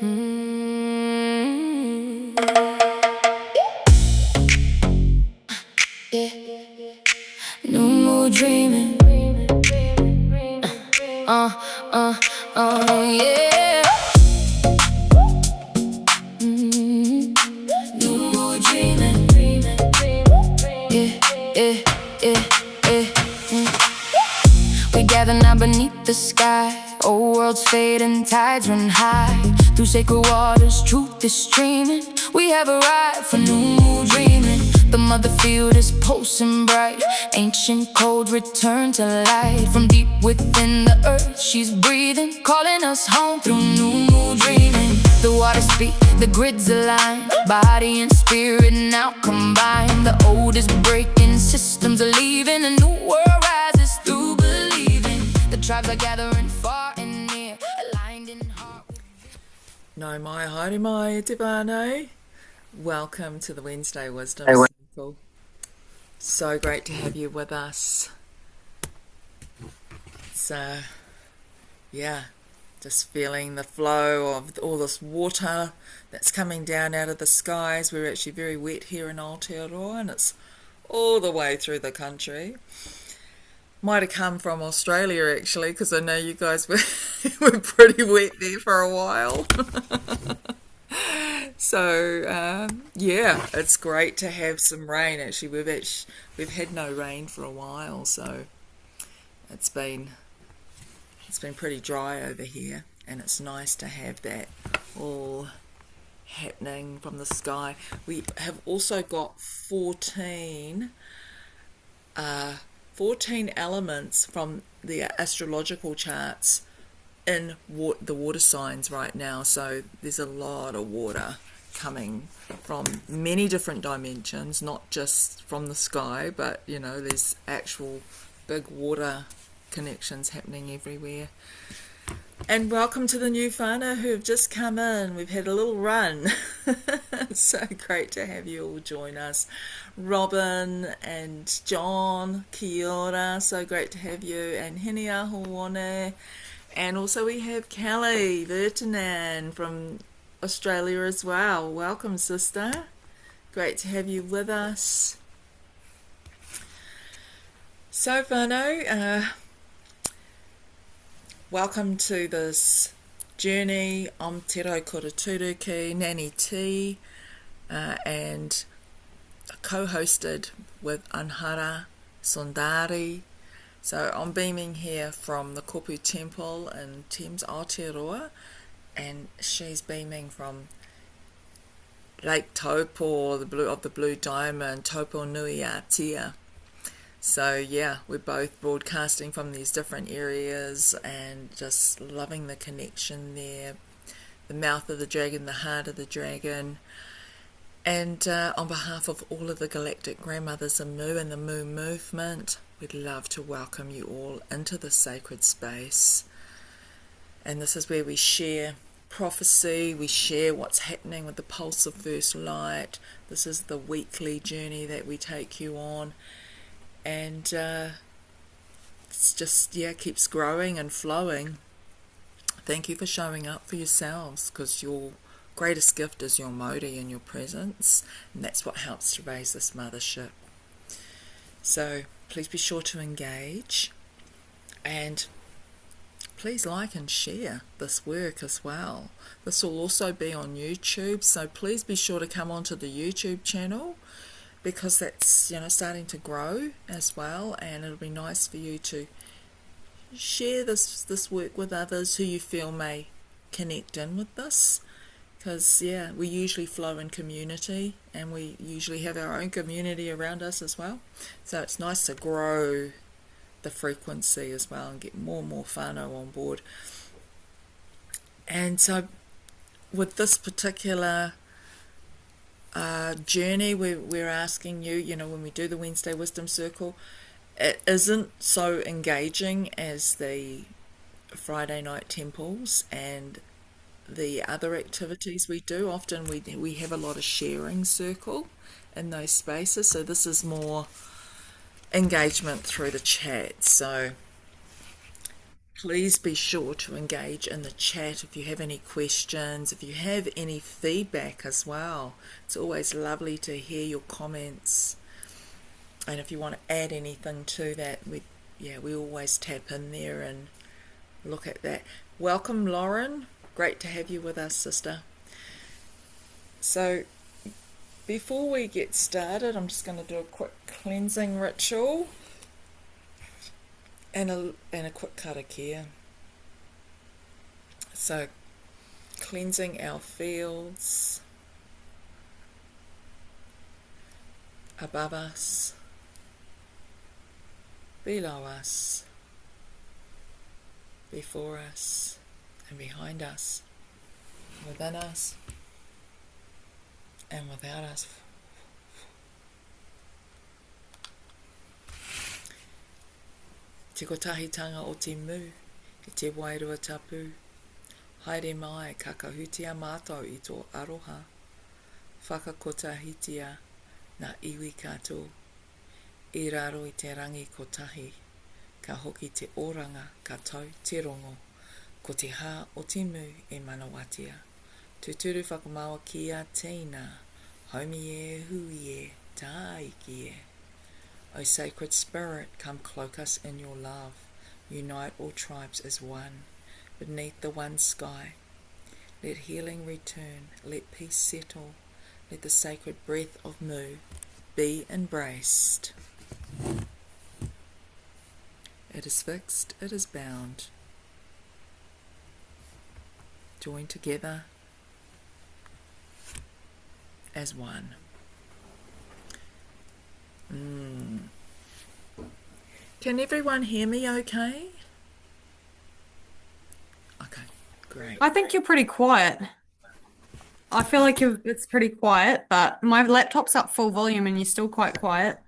Mm, yeah. No more dreaming. Uh, yeah. No more dreaming. Yeah, yeah, yeah, yeah. We gather now beneath the sky. Old worlds fade and tides run high. Through sacred waters, truth is streaming. We have arrived for new dreaming. The Motherfield is pulsing bright. Ancient code return to light. From deep within the earth, she's breathing, calling us home through new dreaming. The waters speak, the grids align. Body and spirit now combine. The old is breaking, systems are leaving. A new world rises through believing. The tribes are gathering far and near, aligned in heart. No mai haere mai te whānau. Welcome to the Wednesday Wisdom Circle. So great to have you with us. It's just feeling the flow of all this water that's coming down out of the skies. We're actually very wet here in Aotearoa, and it's all the way through the country. Might have come from Australia actually, because I know you guys were pretty wet there for a while. So it's great to have some rain. Actually, we've had no rain for a while, so it's been pretty dry over here, and it's nice to have that all happening from the sky. We have also got 14 elements from the astrological charts in the water signs right now. So there's a lot of water coming from many different dimensions, not just from the sky, but there's actual big water connections happening everywhere. And welcome to the new whānau who have just come in. We've had a little run. So great to have you all join us. Robin and John, kia ora. So great to have you. And Hene Ahone. And also we have Kelly Vertinan from Australia as well. Welcome, sister. Great to have you with us. So whānau, welcome to this journey. I'm Te Rau Koraturuki, Nani T, and co-hosted with Anhara Sundari. So I'm beaming here from the Kopu Temple in Thames, Aotearoa, and she's beaming from Lake Taupo, the blue diamond, Taupo Nui Atia. So yeah, we're both broadcasting from these different areas and just loving the connection there. The mouth of the dragon, the heart of the dragon. And on behalf of all of the galactic grandmothers of Mu and the Mu movement, we'd love to welcome you all into the sacred space. And this is where we share prophecy, we share what's happening with the pulse of first light. This is the weekly journey that we take you on. And it's just, keeps growing and flowing. Thank you for showing up for yourselves, because your greatest gift is your Māori and your presence, and that's what helps to raise this mothership. So please be sure to engage, and please like and share this work as well. This will also be on YouTube, so please be sure to come onto the YouTube channel, because that's starting to grow as well, and it'll be nice for you to share this work with others who you feel may connect in with this, because we usually flow in community, and we usually have our own community around us as well, so it's nice to grow the frequency as well and get more and more whānau on board. And so with this particular journey, we're asking you, when we do the Wednesday Wisdom Circle, it isn't so engaging as the Friday night temples and the other activities we do. Often we have a lot of sharing circle in those spaces, so this is more engagement through the chat. So Please be sure to engage in the chat if you have any questions, if you have any feedback as well. It's always lovely to hear your comments. And if you want to add anything to that, we always tap in there and look at that. Welcome, Lauren. Great to have you with us, sister. So, before we get started, I'm just going to do a quick cleansing ritual and a quick karakia. So, cleansing our fields above us, below us, before us, and behind us, within us, and without us. Te kotahitanga o te mu, i te wairua tapu. Haere mai ka kahutia mātou i tō aroha. Whakakotahitia nā iwi katoa. I raro i te rangi kotahi. Ka hoki te oranga ka tau te rongo. Ko te hā o te mu e manawatia. Tuturu whakamawa ki a tīna. Haumi e hui e tāiki e. O sacred spirit, come cloak us in your love. Unite all tribes as one. Beneath the one sky, let healing return, let peace settle, let the sacred breath of Mu be embraced. It is fixed, it is bound. Join together as one. Can everyone hear me okay? Okay, great. I think you're pretty quiet. I feel like it's pretty quiet, but my laptop's up full volume and you're still quite quiet.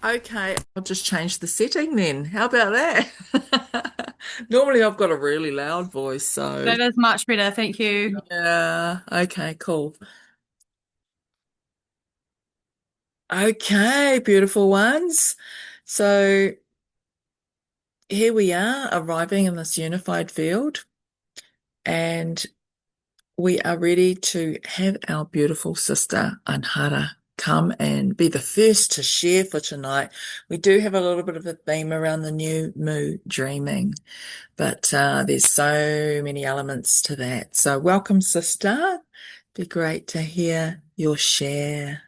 Okay, I'll just change the setting then. How about that? Normally I've got a really loud voice, so That is much better, thank you. yeah, okay, cool. Okay, beautiful ones. So here we are arriving in this unified field, and we are ready to have our beautiful sister Anhara come and be the first to share for tonight. We do have a little bit of a theme around the new Mu dreaming, but there's so many elements to that. So welcome, sister. Be great to hear your share.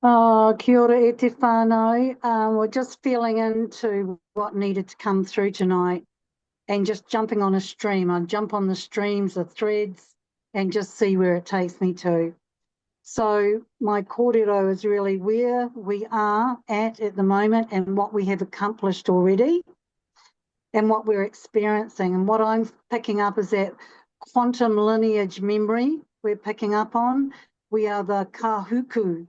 Oh, kia ora e te whānau. We're just feeling into what needed to come through tonight and just jumping on a stream. I'll jump on the streams, the threads, and just see where it takes me to. So my kōrero is really where we are at the moment and what we have accomplished already and what we're experiencing. And what I'm picking up is that quantum lineage memory we're picking up on. We are the kahuku,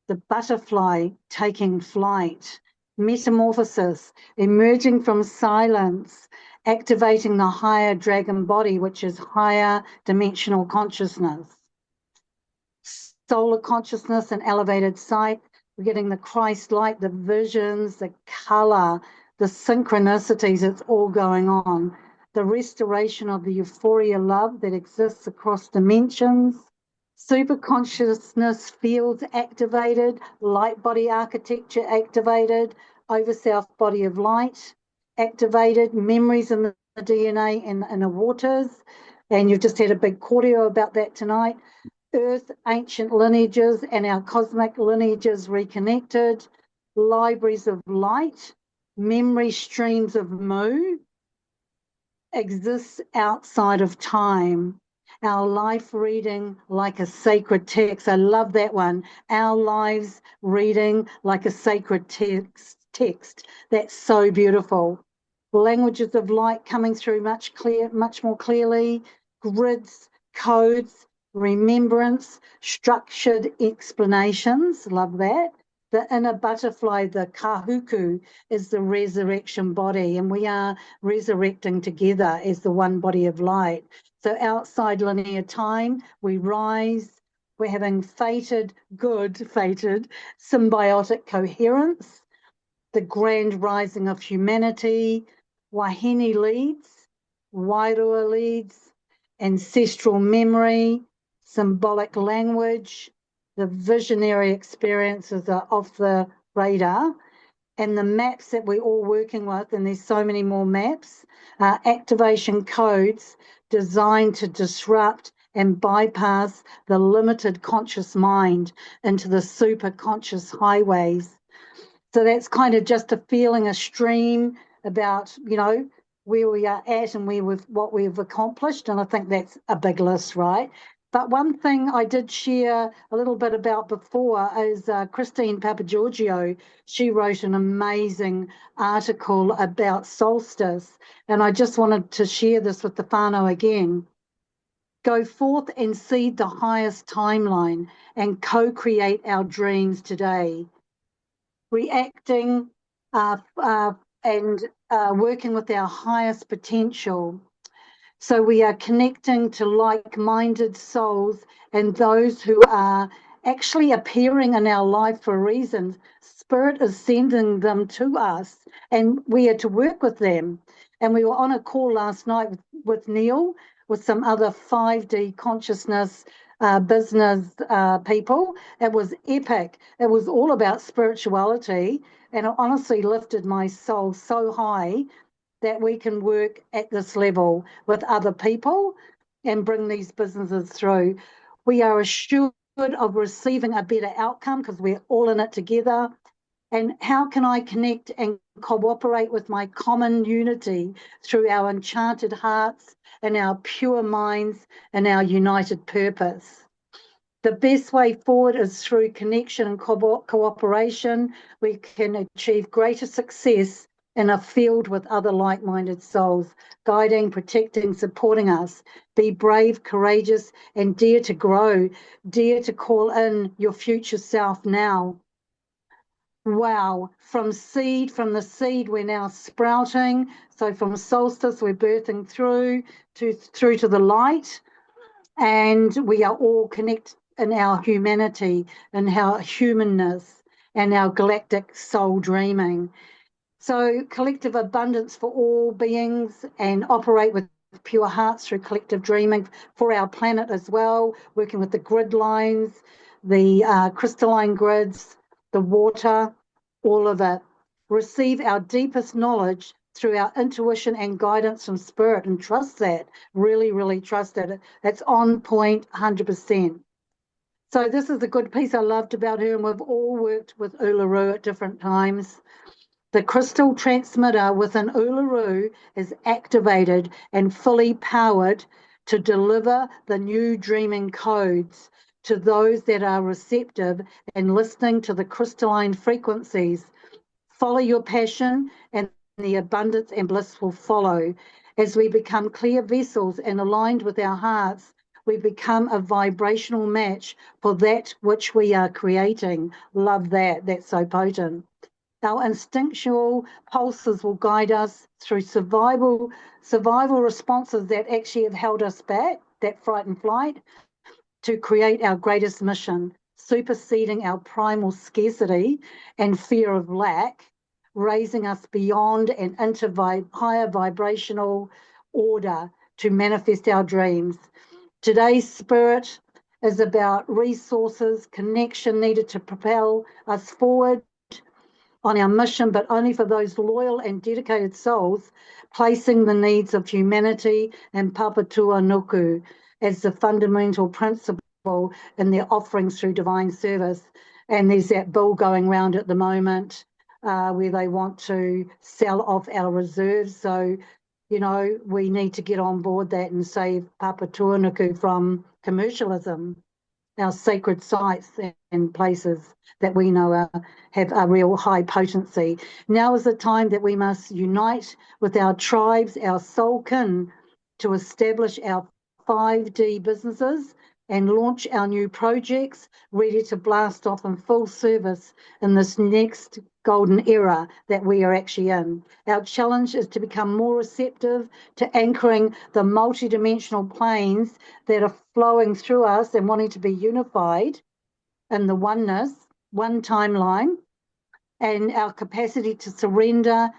the butterfly taking flight, metamorphosis, emerging from silence, activating the higher dragon body, which is higher dimensional consciousness. Solar consciousness and elevated sight, we're getting the Christ light, the visions, the colour, the synchronicities, it's all going on. The restoration of the euphoria love that exists across dimensions. Super consciousness fields activated, light body architecture activated, over self body of light activated, memories in the DNA and in the waters. And you've just had a big choreo about that tonight. Earth, ancient lineages and our cosmic lineages reconnected, libraries of light, memory streams of Mu exists outside of time. Our life reading like a sacred text. I love that one. Our lives reading like a sacred text. That's so beautiful. Languages of light coming through much more clearly. Grids, codes, remembrance, structured explanations. Love that. The inner butterfly, the kahuku, is the resurrection body, and we are resurrecting together as the one body of light. So outside linear time, we rise, we're having fated symbiotic coherence, the grand rising of humanity, wahine leads, wairua leads, ancestral memory, symbolic language. The visionary experiences are off the radar. And the maps that we're all working with, and there's so many more maps, are activation codes designed to disrupt and bypass the limited conscious mind into the super conscious highways. So that's kind of just a feeling, a stream about, where we are at and what we've accomplished. And I think that's a big list, right? But one thing I did share a little bit about before is Christine Papagiorgio. She wrote an amazing article about solstice. And I just wanted to share this with the whānau again. Go forth and seed the highest timeline and co-create our dreams today. Reacting and working with our highest potential. So we are connecting to like-minded souls and those who are actually appearing in our life for reasons. Spirit is sending them to us and we are to work with them. And we were on a call last night with Neil, with some other 5D consciousness business people. It was epic. It was all about spirituality, and it honestly lifted my soul so high that we can work at this level with other people and bring these businesses through. We are assured of receiving a better outcome because we're all in it together. And how can I connect and cooperate with my common unity through our enchanted hearts and our pure minds and our united purpose? The best way forward is through connection and cooperation. We can achieve greater success in a field with other like-minded souls, guiding, protecting, supporting us. Be brave, courageous, and dare to grow. Dare to call in your future self now. Wow, from the seed, we're now sprouting. So from solstice, we're birthing through to the light. And we are all connected in our humanity and our humanness and our galactic soul dreaming. So collective abundance for all beings and operate with pure hearts through collective dreaming for our planet as well, working with the grid lines, the crystalline grids, the water, all of it. Receive our deepest knowledge through our intuition and guidance from spirit and trust that, really, really trust it. It's on point 100%. So this is a good piece I loved about her, and we've all worked with Uluru at different times. The crystal transmitter within Uluru is activated and fully powered to deliver the new dreaming codes to those that are receptive and listening to the crystalline frequencies. Follow your passion and the abundance and bliss will follow. As we become clear vessels and aligned with our hearts, we become a vibrational match for that which we are creating. Love that. That's so potent. Our instinctual pulses will guide us through survival responses that actually have held us back, that fright and flight, to create our greatest mission, superseding our primal scarcity and fear of lack, raising us beyond and into higher vibrational order to manifest our dreams. Today's spirit is about resources, connection needed to propel us forward on our mission, but only for those loyal and dedicated souls, placing the needs of humanity and Papatua Nuku as the fundamental principle in their offerings through divine service. And there's that bill going around at the moment where they want to sell off our reserves. So, we need to get on board that and save Papatua Nuku from commercialism, our sacred sites and places that we know have a real high potency. Now is the time that we must unite with our tribes, our soul kin, to establish our 5D businesses and launch our new projects, ready to blast off in full service in this next golden era that we are actually in. Our challenge is to become more receptive to anchoring the multidimensional planes that are flowing through us and wanting to be unified in the oneness, one timeline, and our capacity to surrender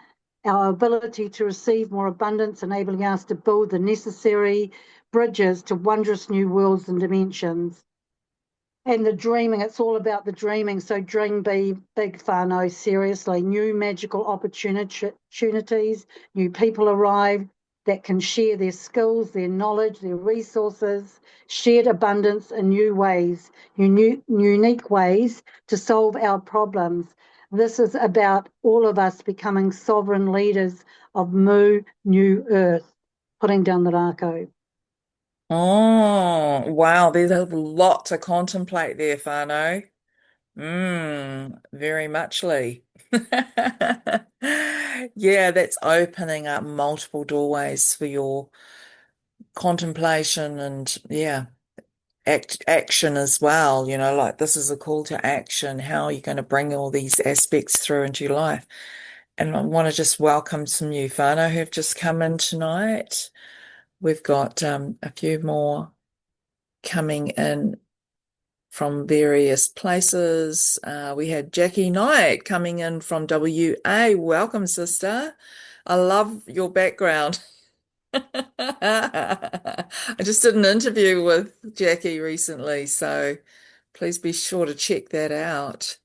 our ability to receive more abundance, enabling us to build the necessary bridges to wondrous new worlds and dimensions. And the dreaming, it's all about the dreaming. So dream big, whānau, seriously. New magical opportunities, new people arrive that can share their skills, their knowledge, their resources, shared abundance in new ways, unique ways to solve our problems. This is about all of us becoming sovereign leaders of Mu, New Earth, putting down the rākau. Oh, wow. There's a lot to contemplate there, whānau. Very muchly. Yeah, that's opening up multiple doorways for your contemplation and yeah, action as well. Like this is a call to action. How are you going to bring all these aspects through into your life? And I want to just welcome some new whānau who have just come in tonight. We've got a few more coming in from various places. We had Jackie Knight coming in from WA. Welcome, sister. I love your background. I just did an interview with Jackie recently, so please be sure to check that out.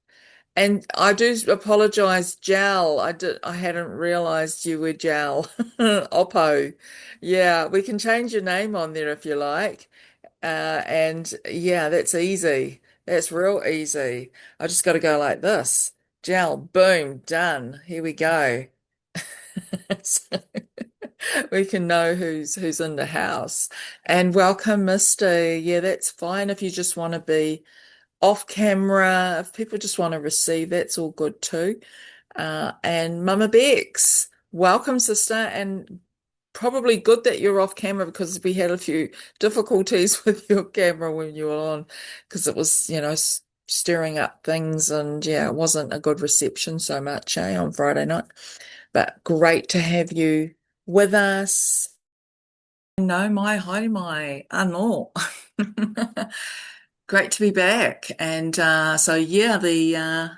And I do apologize, Jal. I hadn't realized you were Jal. Oppo. Yeah, we can change your name on there if you like. And yeah, that's easy. That's real easy. I just got to go like this. Gel, boom, done. Here we go. So we can know who's in the house. And welcome, Misty. Yeah, that's fine if you just want to be off camera. If people just want to receive, that's all good too. And Mama Bex, welcome, sister. And probably good that you're off camera because we had a few difficulties with your camera when you were on because it was, stirring up things and yeah, it wasn't a good reception so much, on Friday night. But great to have you with us. No, my haere mai, anō. Great to be back. And so yeah, the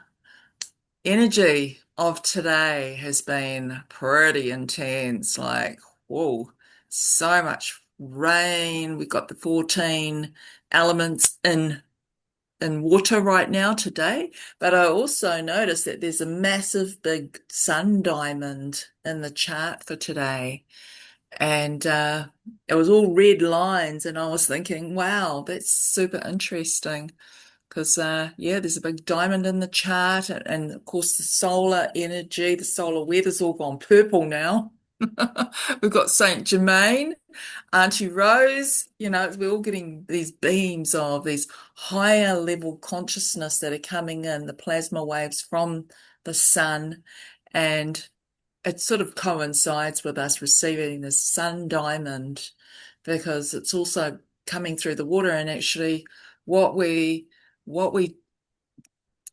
energy of today has been pretty intense. Like, whoa, so much rain. We've got the 14 elements in water right now today. But I also noticed that there's a massive big sun diamond in the chart for today. And it was all red lines, and I was thinking, wow, that's super interesting. Because, yeah, there's a big diamond in the chart, and of course, the solar energy, the solar weather's all gone purple now. We've got Saint Germain, Auntie Rose, we're all getting these beams of these higher level consciousness that are coming in, the plasma waves from the sun, and it sort of coincides with us receiving the sun diamond because it's also coming through the water, and actually what we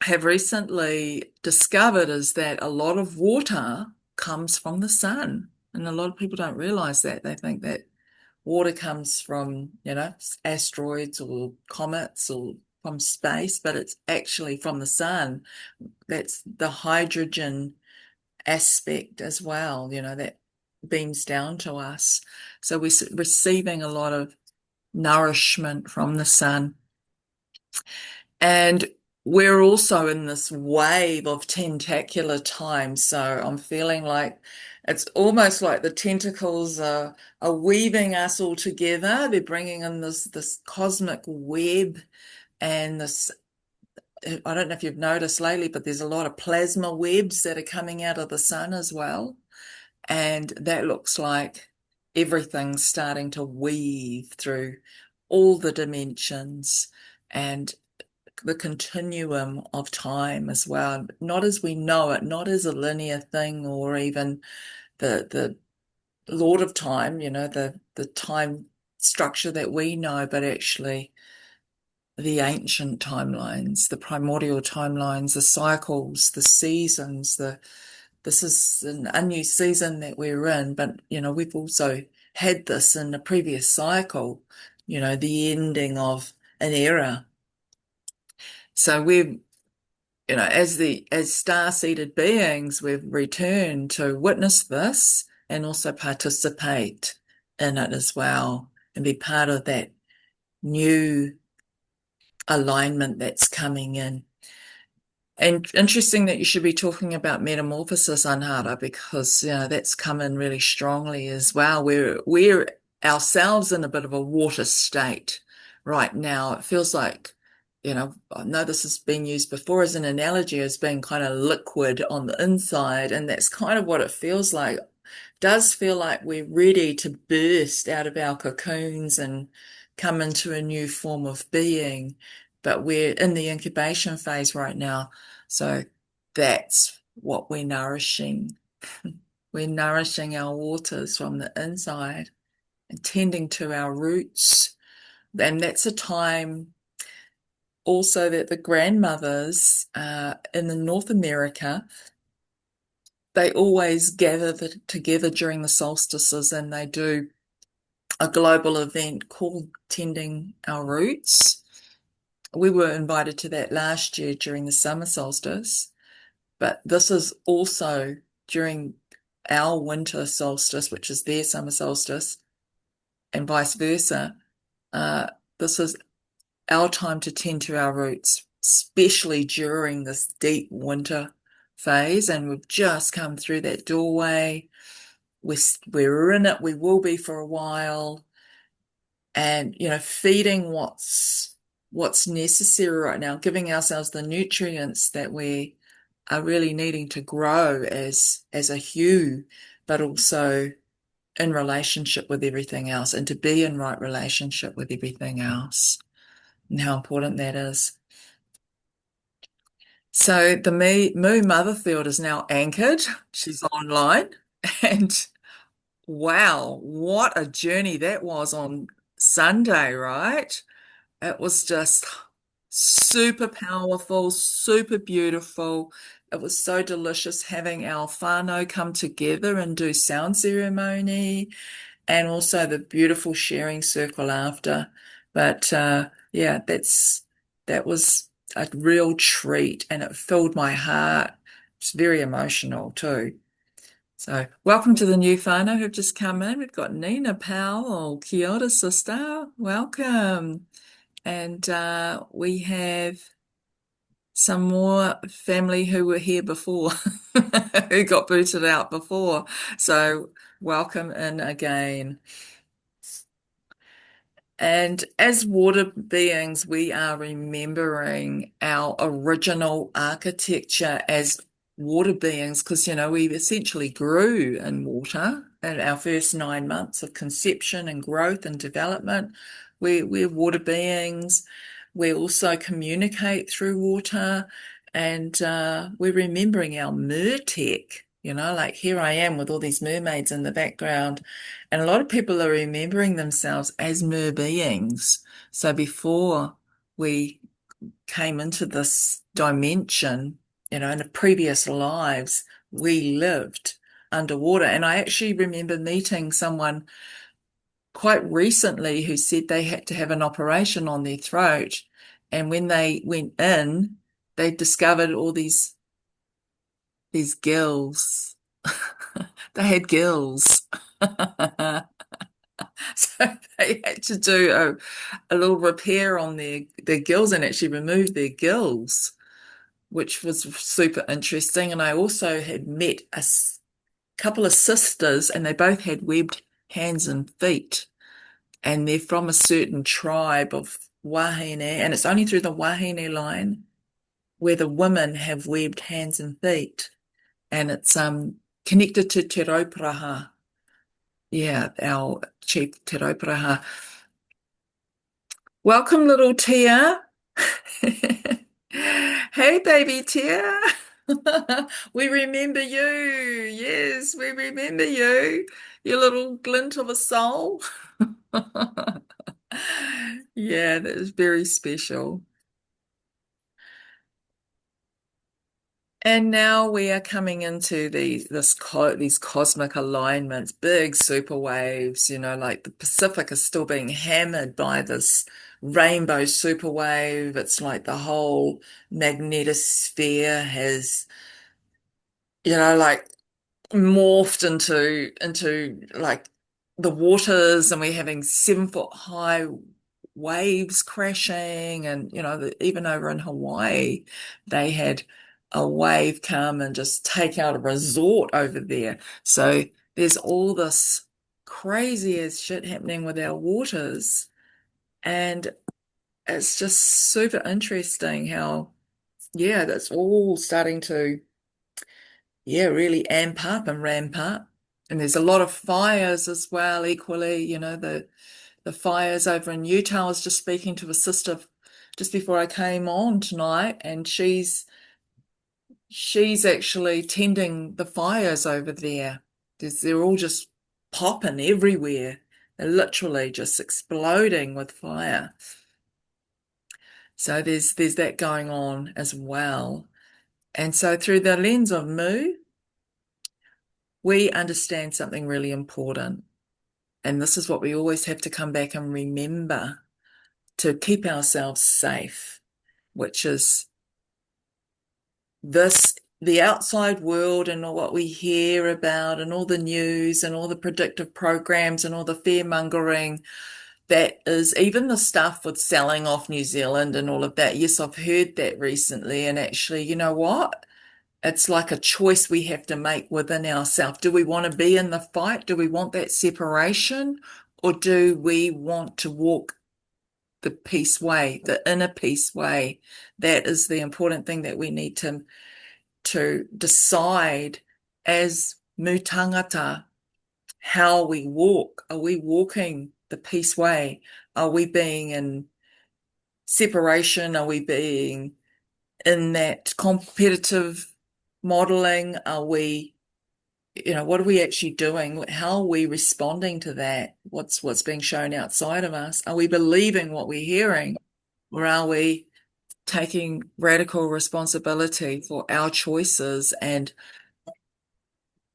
have recently discovered is that a lot of water comes from the sun. And a lot of people don't realize that. They think that water comes from, asteroids or comets or from space, but it's actually from the sun. That's the hydrogen aspect as well, that beams down to us. So we're receiving a lot of nourishment from the sun. And we're also in this wave of tentacular time. So I'm feeling like it's almost like the tentacles are weaving us all together. They're bringing in this cosmic web and this, I don't know if you've noticed lately, but there's a lot of plasma webs that are coming out of the sun as well. And that looks like everything's starting to weave through all the dimensions and the continuum of time as well, not as we know it, not as a linear thing or even the Lord of Time, the time structure that we know, but actually the ancient timelines, the primordial timelines, the cycles, the seasons, this is a new season that we're in, but we've also had this in the previous cycle, the ending of an era. So as star-seeded beings, we've returned to witness this and also participate in it as well and be part of that new alignment that's coming in. And interesting that you should be talking about metamorphosis, Anhara, because that's come in really strongly as well. We're ourselves in a bit of a water state right now. It feels like, I know this has been used before as an analogy as being kind of liquid on the inside, and that's kind of what it feels like. Does feel like we're ready to burst out of our cocoons and come into a new form of being, but we're in the incubation phase right now. So that's what we're nourishing. We're nourishing our waters from the inside and tending to our roots. And that's a time also that the grandmothers in the North America, they always gather together during the solstices and they do a global event called Tending Our Roots. We were invited to that last year during the summer solstice, but this is also during our winter solstice, which is their summer solstice, and vice versa. This is our time to tend to our roots, especially during this deep winter phase. And we've just come through that doorway. We're in it. We will be for a while. And, feeding what's necessary right now, giving ourselves the nutrients that we are really needing to grow as a hue, but also in relationship with everything else and to be in right relationship with everything else and how important that is. So the Mu Motherfield is now anchored. She's online and wow, what a journey that was on Sunday, right? It was just super powerful, super beautiful. It was so delicious having our whānau come together and do sound ceremony and also the beautiful sharing circle after. But yeah, that was a real treat and it filled my heart. It's very emotional too. So welcome to the new whānau who've just come in. We've got Nina Powell. Kia ora, sister. Welcome. And we have some more family who were here before, who got booted out before. So welcome in again. And as water beings, we are remembering our original architecture as water beings because, we essentially grew in water in our first 9 months of conception and growth and development. We're water beings. We also communicate through water and we're remembering our mertech, like here I am with all these mermaids in the background. And a lot of people are remembering themselves as mer beings. So before we came into this dimension, in the previous lives, we lived underwater. And I actually remember meeting someone quite recently who said they had to have an operation on their throat. And when they went in, they discovered all these gills. They had gills. So they had to do a little repair on their gills and actually remove their gills, which was super interesting. And I also had met a couple of sisters and they both had webbed hands and feet. And they're from a certain tribe of Wahine, and it's only through the Wahine line where the women have webbed hands and feet. And it's connected to Te Rauparaha. Yeah, our chief Te Rauparaha. Welcome, little Tia. Hey, baby Tia. We remember you. Yes, we remember you. Your little glint of a soul. Yeah, that is very special. And now we are coming into these cosmic alignments, big super waves, like the Pacific is still being hammered by this rainbow super wave. It's like the whole magnetosphere has, like morphed into like the waters, and we're having 7 foot high waves crashing. And even over in Hawaii they had a wave come and just take out a resort over there. So there's all this crazy as shit happening with our waters, and it's just super interesting how that's all starting to really amp up and ramp up. And there's a lot of fires as well, equally, the fires over in Utah. I was just speaking to a sister just before I came on tonight, and she's actually tending the fires over there. They're all just popping everywhere. They're literally just exploding with fire. So there's that going on as well. And so through the lens of Mu, we understand something really important. And this is what we always have to come back and remember to keep ourselves safe, which is the outside world and all what we hear about and all the news and all the predictive programs and all the fear mongering. That is even the stuff with selling off New Zealand and all of that. Yes, I've heard that recently. And actually, you know what? It's like a choice we have to make within ourselves. Do we want to be in the fight? Do we want that separation? Or do we want to walk the peace way, the inner peace way? That is the important thing that we need to decide as mutangata, how we walk. Are we walking the peace way? Are we being in separation? Are we being in that competitive modeling? Are we, what are we actually doing? How are we responding to that? What's being shown outside of us? Are we believing what we're hearing, or are we taking radical responsibility for our choices and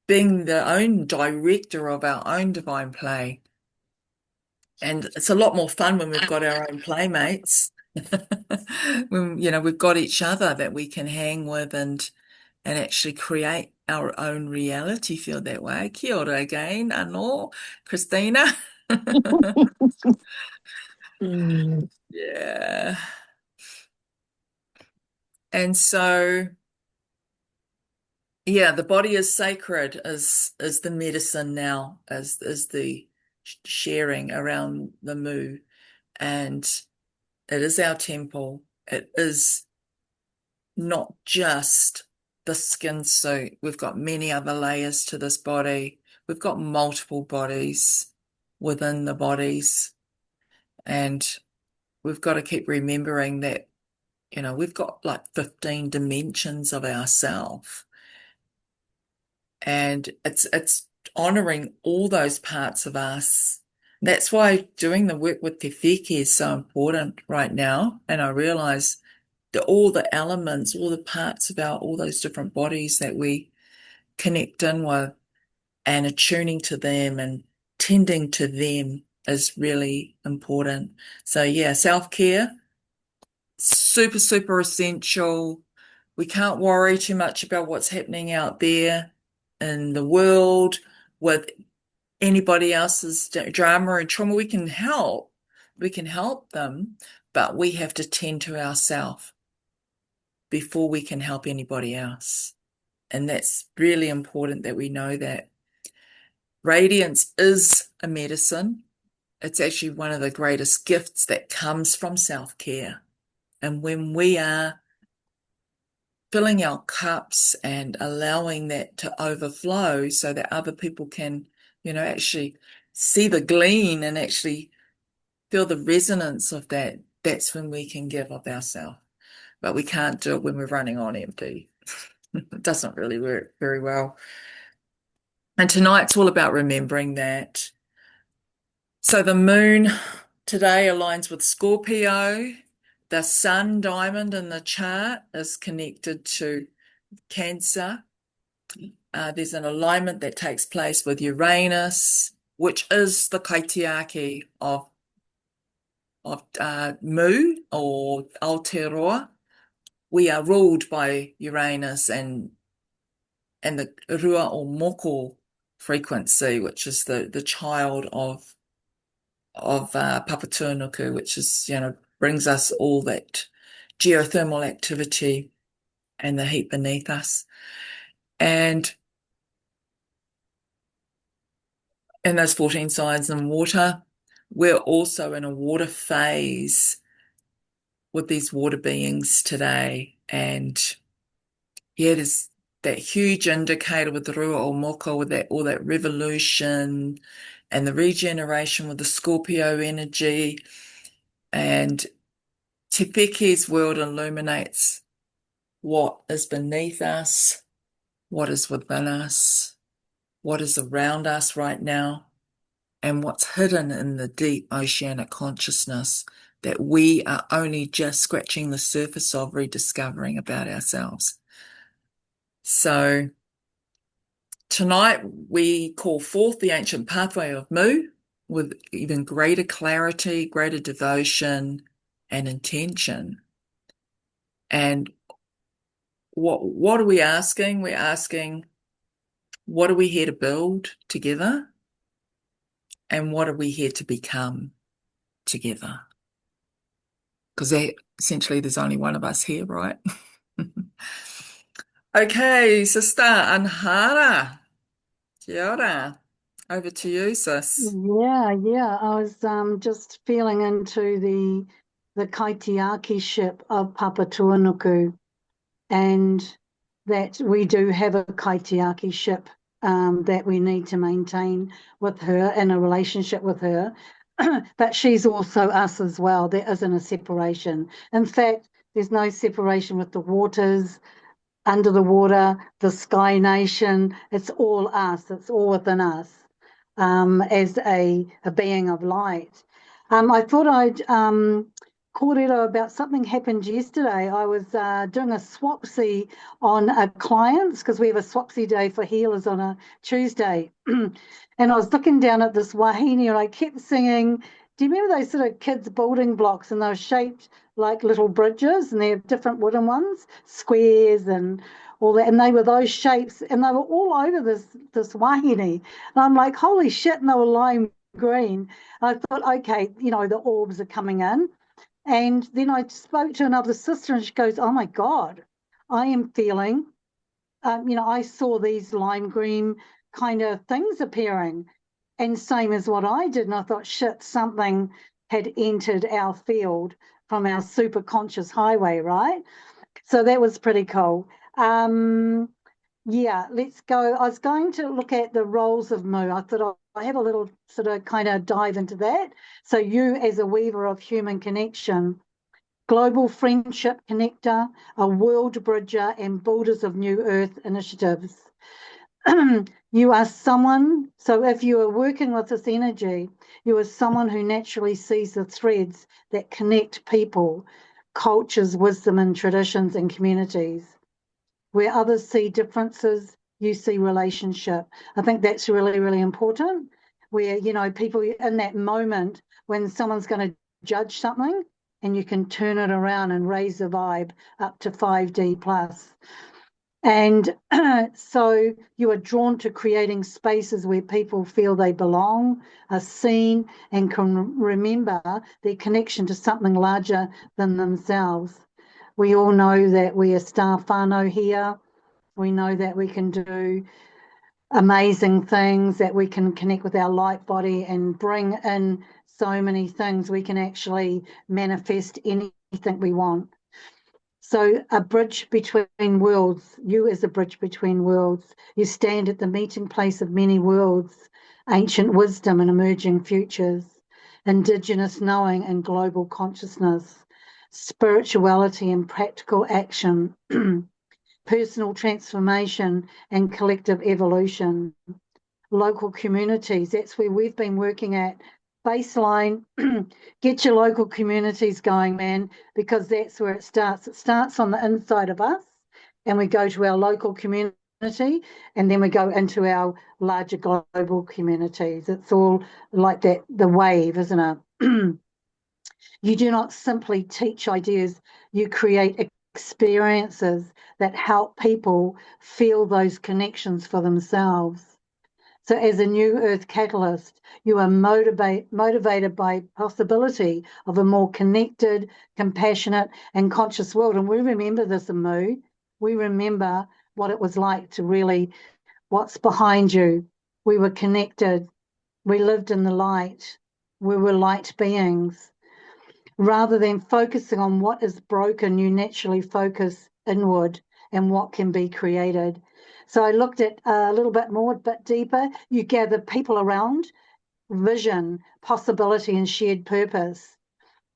being the own director of our own divine play? And it's a lot more fun when we've got our own playmates. When we've got each other that we can hang with and actually create our own reality field that way. Kia ora again, Anor, Christina. Yeah. And so, the body is sacred, is the medicine now, is the sharing around the Mu. And it is our temple. It is not just the skin suit. We've got many other layers to this body. We've got multiple bodies within the bodies. And we've got to keep remembering that, we've got like 15 dimensions of ourself. And it's honoring all those parts of us. That's why doing the work with Te Whiki is so important right now. And I realize all the elements, all the parts about all those different bodies that we connect in with and attuning to them and tending to them is really important. So self-care, super, super essential. We can't worry too much about what's happening out there in the world with anybody else's drama and trauma. We can help. We can help them, but we have to tend to ourselves before we can help anybody else. And that's really important that we know that. Radiance is a medicine. It's actually one of the greatest gifts that comes from self-care. And when we are filling our cups and allowing that to overflow so that other people can, actually see the gleam and actually feel the resonance of that, that's when we can give of ourselves. But we can't do it when we're running on empty. It doesn't really work very well. And tonight's all about remembering that. So the moon today aligns with Scorpio. The sun diamond in the chart is connected to Cancer. There's an alignment that takes place with Uranus, which is the kaitiaki of Mu or Aotearoa. We are ruled by Uranus and the rua o moko frequency, which is the child of Papatūānuku, which is, brings us all that geothermal activity and the heat beneath us. And in those 14 signs in water, we're also in a water phase with these water beings today. And yeah, there's that huge indicator with the Rua o Moko, with all that revolution and the regeneration with the Scorpio energy. And Te Peke's world illuminates what is beneath us, what is within us, what is around us right now, and what's hidden in the deep oceanic consciousness that we are only just scratching the surface of rediscovering about ourselves. So tonight we call forth the ancient pathway of Mu with even greater clarity, greater devotion, and intention. And what are we asking? We're asking, what are we here to build together? And what are we here to become together? Because essentially there's only one of us here, right? Okay, sister Anhara. Kia ora. Over to you, sis. Yeah. I was just feeling into the kaitiaki ship of Papatūānuku, and that we do have a kaitiaki ship that we need to maintain with her, in a relationship with her. But she's also us as well. There isn't a separation. In fact, there's no separation with the waters, under the water, the sky nation. It's all us. It's all within us, as a being of light. I thought I'd kōrero about something happened yesterday. I was doing a swapsy on a client's, because we have a swapsy day for healers on a Tuesday. And I was looking down at this wahine and I kept singing. Do you remember those sort of kids' building blocks, and they were shaped like little bridges, and they have different wooden ones, squares and all that, and they were those shapes, and they were all over this wahine. And I'm like, holy shit, and they were lime green. And I thought, okay, the orbs are coming in. And then I spoke to another sister, and she goes, oh my God, I am feeling, I saw these lime green kind of things appearing, and same as what I did. And I thought, shit, something had entered our field from our super conscious highway, right? So that was pretty cool. Yeah, let's go. I was going to look at the roles of Mu. I thought I have a little sort of kind of dive into that. So you, as a weaver of human connection, global friendship connector, a world bridger, and builders of new earth initiatives. You are someone, so if you are working with this energy, you are someone who naturally sees the threads that connect people, cultures, wisdom, and traditions and communities. Where others see differences, you see relationship. I think that's really, really important. Where, people in that moment when someone's going to judge something, and you can turn it around and raise the vibe up to 5D plus. And so you are drawn to creating spaces where people feel they belong, are seen, and can remember their connection to something larger than themselves. We all know that we are star whānau here. We know that we can do amazing things, that we can connect with our light body and bring in so many things. We can actually manifest anything we want. So a bridge between worlds, you as a bridge between worlds, you stand at the meeting place of many worlds, ancient wisdom and emerging futures, indigenous knowing and global consciousness, spirituality and practical action, personal transformation and collective evolution, local communities. That's where we've been working at. Baseline, get your local communities going, man, because that's where it starts. It starts on the inside of us, and we go to our local community, and then we go into our larger global communities. It's all like that, the wave, isn't it? You do not simply teach ideas, you create experiences that help people feel those connections for themselves. So, as a new earth catalyst, you are motivated by possibility of a more connected, compassionate, and conscious world. And we remember this in Mu. We remember what it was like to really, what's behind you. We were connected. We lived in the light. We were light beings. Rather than focusing on what is broken, you naturally focus inward and what can be created. So I looked at a little bit more, a bit deeper. You gather people around vision, possibility, and shared purpose.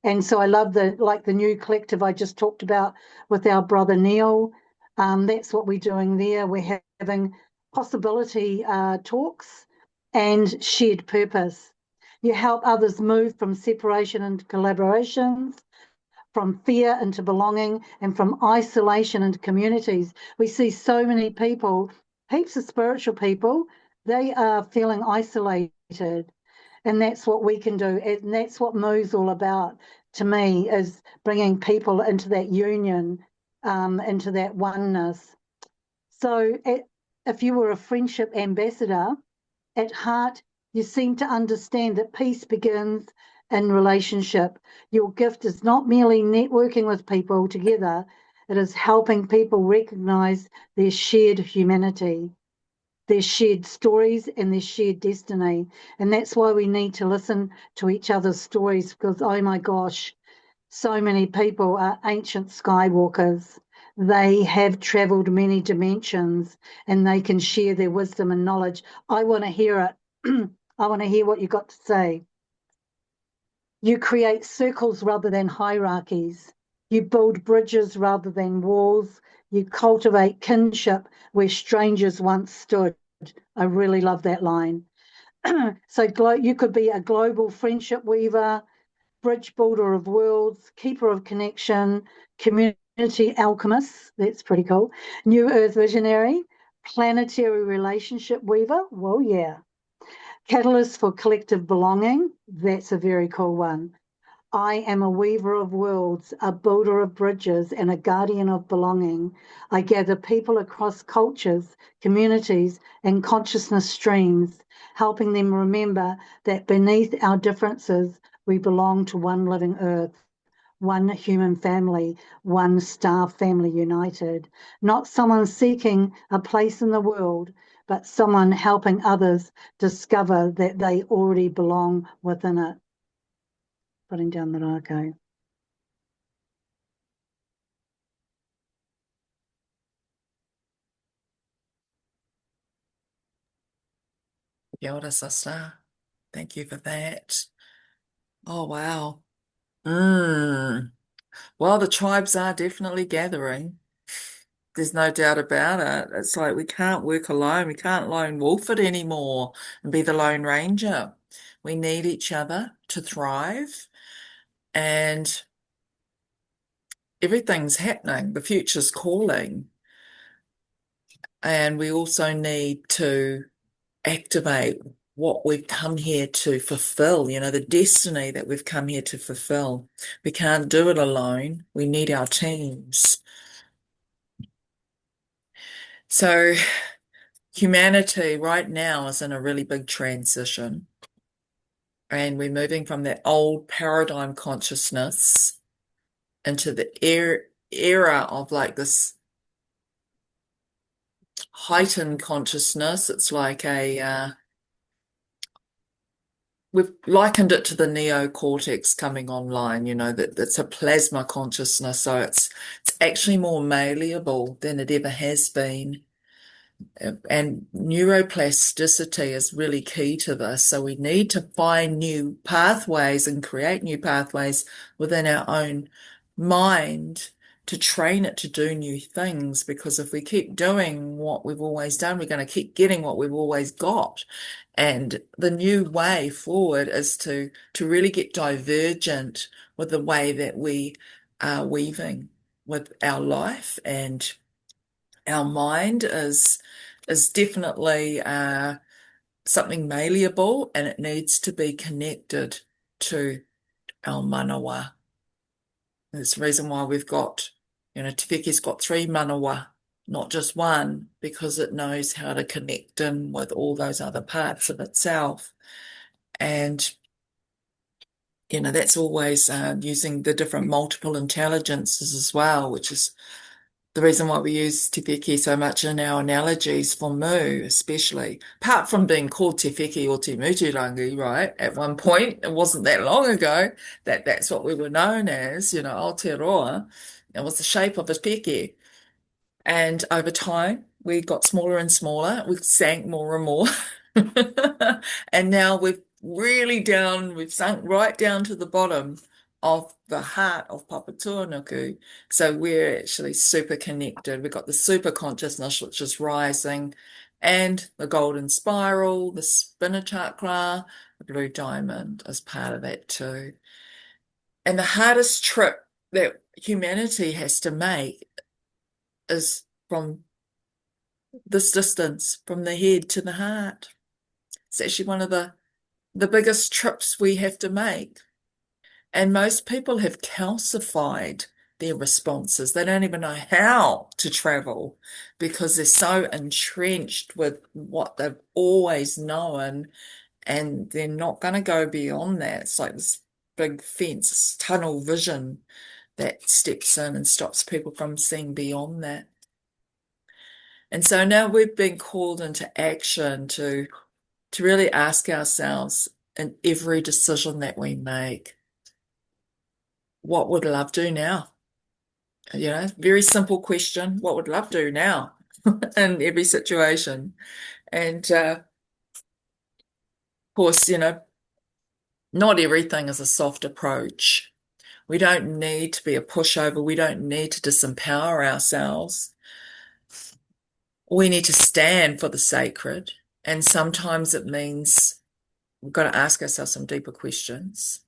And so I love the new collective I just talked about with our brother Neil. That's what we're doing there. We're having possibility talks and shared purpose. You help others move from separation into collaborations, from fear into belonging, and from isolation into communities. We see so many people, heaps of spiritual people, they are feeling isolated. And that's what we can do. And that's what Moo's all about to me, is bringing people into that union, into that oneness. So if you were a friendship ambassador, at heart, you seem to understand that peace begins in relationship. Your gift is not merely networking with people together, it is helping people recognize their shared humanity, their shared stories, and their shared destiny. And that's why we need to listen to each other's stories, because, oh my gosh, so many people are ancient skywalkers. They have traveled many dimensions and they can share their wisdom and knowledge. I want to hear it. I want to hear what you got to say. You create circles rather than hierarchies. You build bridges rather than walls. You cultivate kinship where strangers once stood. I really love that line. So you could be a global friendship weaver, bridge builder of worlds, keeper of connection, community alchemist, that's pretty cool, new earth visionary, planetary relationship weaver, well, yeah, catalyst for collective belonging, that's a very cool one. I am a weaver of worlds, a builder of bridges, and a guardian of belonging. I gather people across cultures, communities, and consciousness streams, helping them remember that beneath our differences, we belong to one living earth, one human family, one star family united. Not someone seeking a place in the world, but someone helping others discover that they already belong within it. Putting down the rako. Kia ora, sister. Thank you for that. Oh, wow. Mm. Well, the tribes are definitely gathering. There's no doubt about it. It's like we can't work alone. We can't lone wolf it anymore and be the Lone Ranger. We need each other to thrive, and everything's happening. The future's calling. And we also need to activate what we've come here to fulfill, the destiny that we've come here to fulfill. We can't do it alone. We need our teams. So humanity right now is in a really big transition, and we're moving from that old paradigm consciousness into the era of like this heightened consciousness. It's like we've likened it to the neocortex coming online, that it's a plasma consciousness, so it's actually more malleable than it ever has been. And neuroplasticity is really key to this. So we need to find new pathways and create new pathways within our own mind to train it to do new things, because if we keep doing what we've always done, we're going to keep getting what we've always got. And the new way forward is to really get divergent with the way that we are weaving with our life and our mind is definitely something malleable, and it needs to be connected to our manawa. There's a reason why we've got, Te Weke's got 3 manawa, not just one, because it knows how to connect in with all those other parts of itself. And, that's always using the different multiple intelligences as well, which is the reason why we use Te Weke so much in our analogies for Mu, especially. Apart from being called Te Weke or Te Muturangi, right? At one point, it wasn't that long ago, that's what we were known as, Aotearoa. It was the shape of a peke. And over time, we got smaller and smaller. We sank more and more. And now we've sunk right down to the bottom of the heart of Papatūānuku. So we're actually super connected. We've got the super consciousness, which is rising, and the golden spiral, the spinner chakra, the blue diamond is part of that too. And the hardest trip that humanity has to make is from this distance, from the head to the heart. It's actually one of the biggest trips we have to make. And most people have calcified their responses. They don't even know how to travel because they're so entrenched with what they've always known, and they're not going to go beyond that. It's like this big fence, this tunnel vision that steps in and stops people from seeing beyond that. And so now we've been called into action to really ask ourselves in every decision that we make, what would love do now? Very simple question. What would love do now in every situation? And of course, not everything is a soft approach. We don't need to be a pushover. We don't need to disempower ourselves. We need to stand for the sacred. And sometimes it means we've got to ask ourselves some deeper questions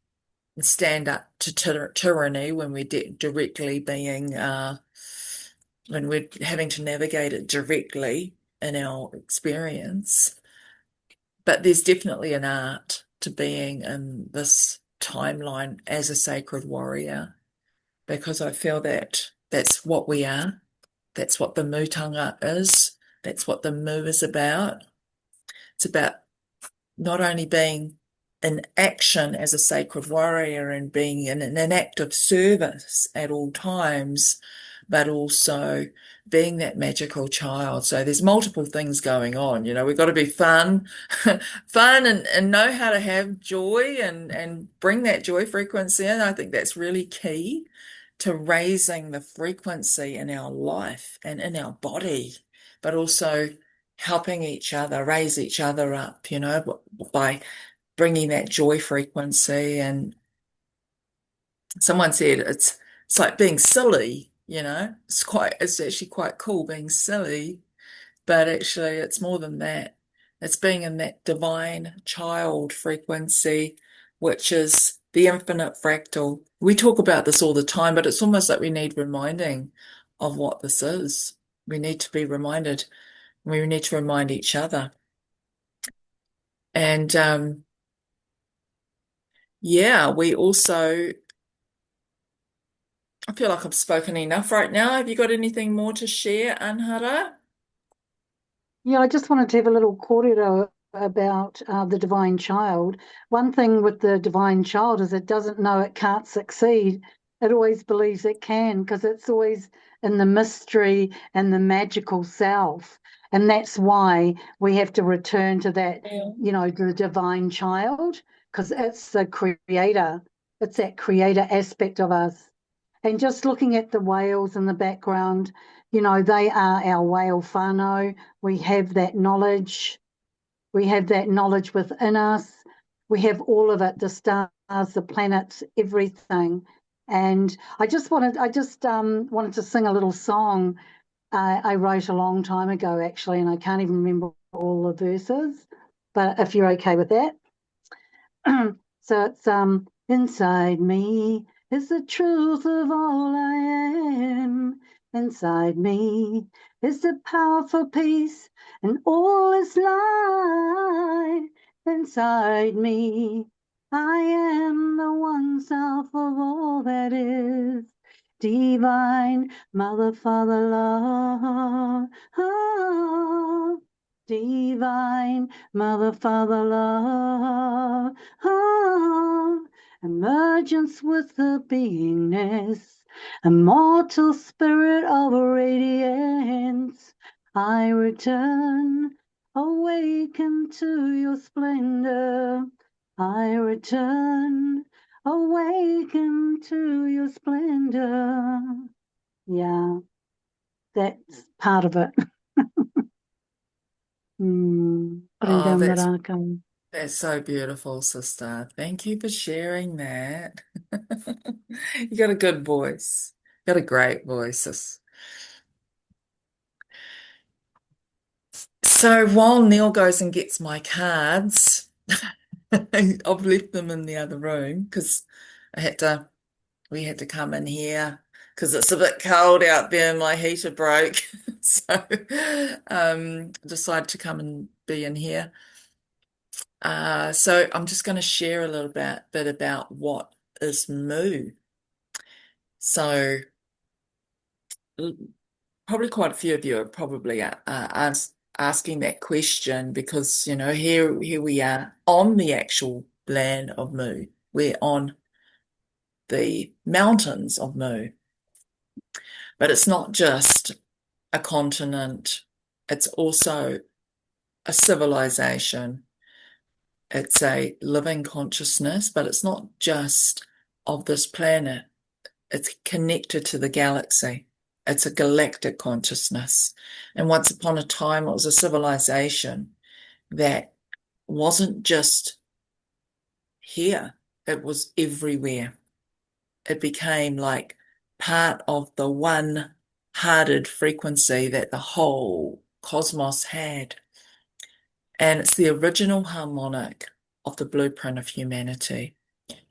and stand up to tyranny when we're directly being, when we're having to navigate it directly in our experience. But there's definitely an art to being in this timeline as a sacred warrior, because I feel that that's what we are. That's what the Mutanga is. That's what the Mu is about. It's about not only being in action as a sacred warrior and being in an active service at all times, but also being that magical child. So there's multiple things going on. We've got to be fun, fun and know how to have joy and bring that joy frequency in. I think that's really key to raising the frequency in our life and in our body, but also helping each other, raise each other up, by bringing that joy frequency. And someone said it's like being silly, it's actually quite cool being silly, but actually it's more than that. It's being in that divine child frequency, which is the infinite fractal. We talk about this all the time, but it's almost like we need reminding of what this is. We need to be reminded. We need to remind each other. And we also, I feel like I've spoken enough right now. Have you got anything more to share, Anhara? Yeah, I just wanted to have a little kōrero about the divine child. One thing with the divine child is it doesn't know it can't succeed. It always believes it can, because it's always in the mystery and the magical self. And that's why we have to return to that, the divine child, because it's the creator. It's that creator aspect of us. And just looking at the whales in the background, they are our whale whānau. We have that knowledge. We have that knowledge within us. We have all of it, the stars, the planets, everything. And I just wanted to sing a little song I wrote a long time ago, actually, and I can't even remember all the verses. But if you're okay with that. So it's inside me is the truth of all I am, inside me is the powerful peace, and all is light inside me. I am the one self of all that is. Divine Mother, Father, love. Oh, divine Mother, Father, love. Oh, emergence with the beingness, immortal spirit of radiance. I return, awaken to your splendor. I return, awaken to your splendor. Yeah, that's part of it. Putting Oh, down the raka. that's so beautiful, sister. Thank you for sharing that. You got a good voice. Got a great voice, sis. So while Neil goes and gets my cards, I've left them in the other room because we had to come in here because it's a bit cold out there and my heater broke. So decided to come and be in here. So I'm just going to share a little bit about what is Mu. So probably quite a few of you are probably asking that question because, you know, here we are on the actual land of Mu. We're on the mountains of Mu. But it's not just a continent, it's also a civilization. It's a living consciousness, but it's not just of this planet. It's connected to the galaxy. It's a galactic consciousness. And once upon a time, it was a civilization that wasn't just here, it was everywhere. It became like part of the one-hearted frequency that the whole cosmos had. And it's the original harmonic of the blueprint of humanity.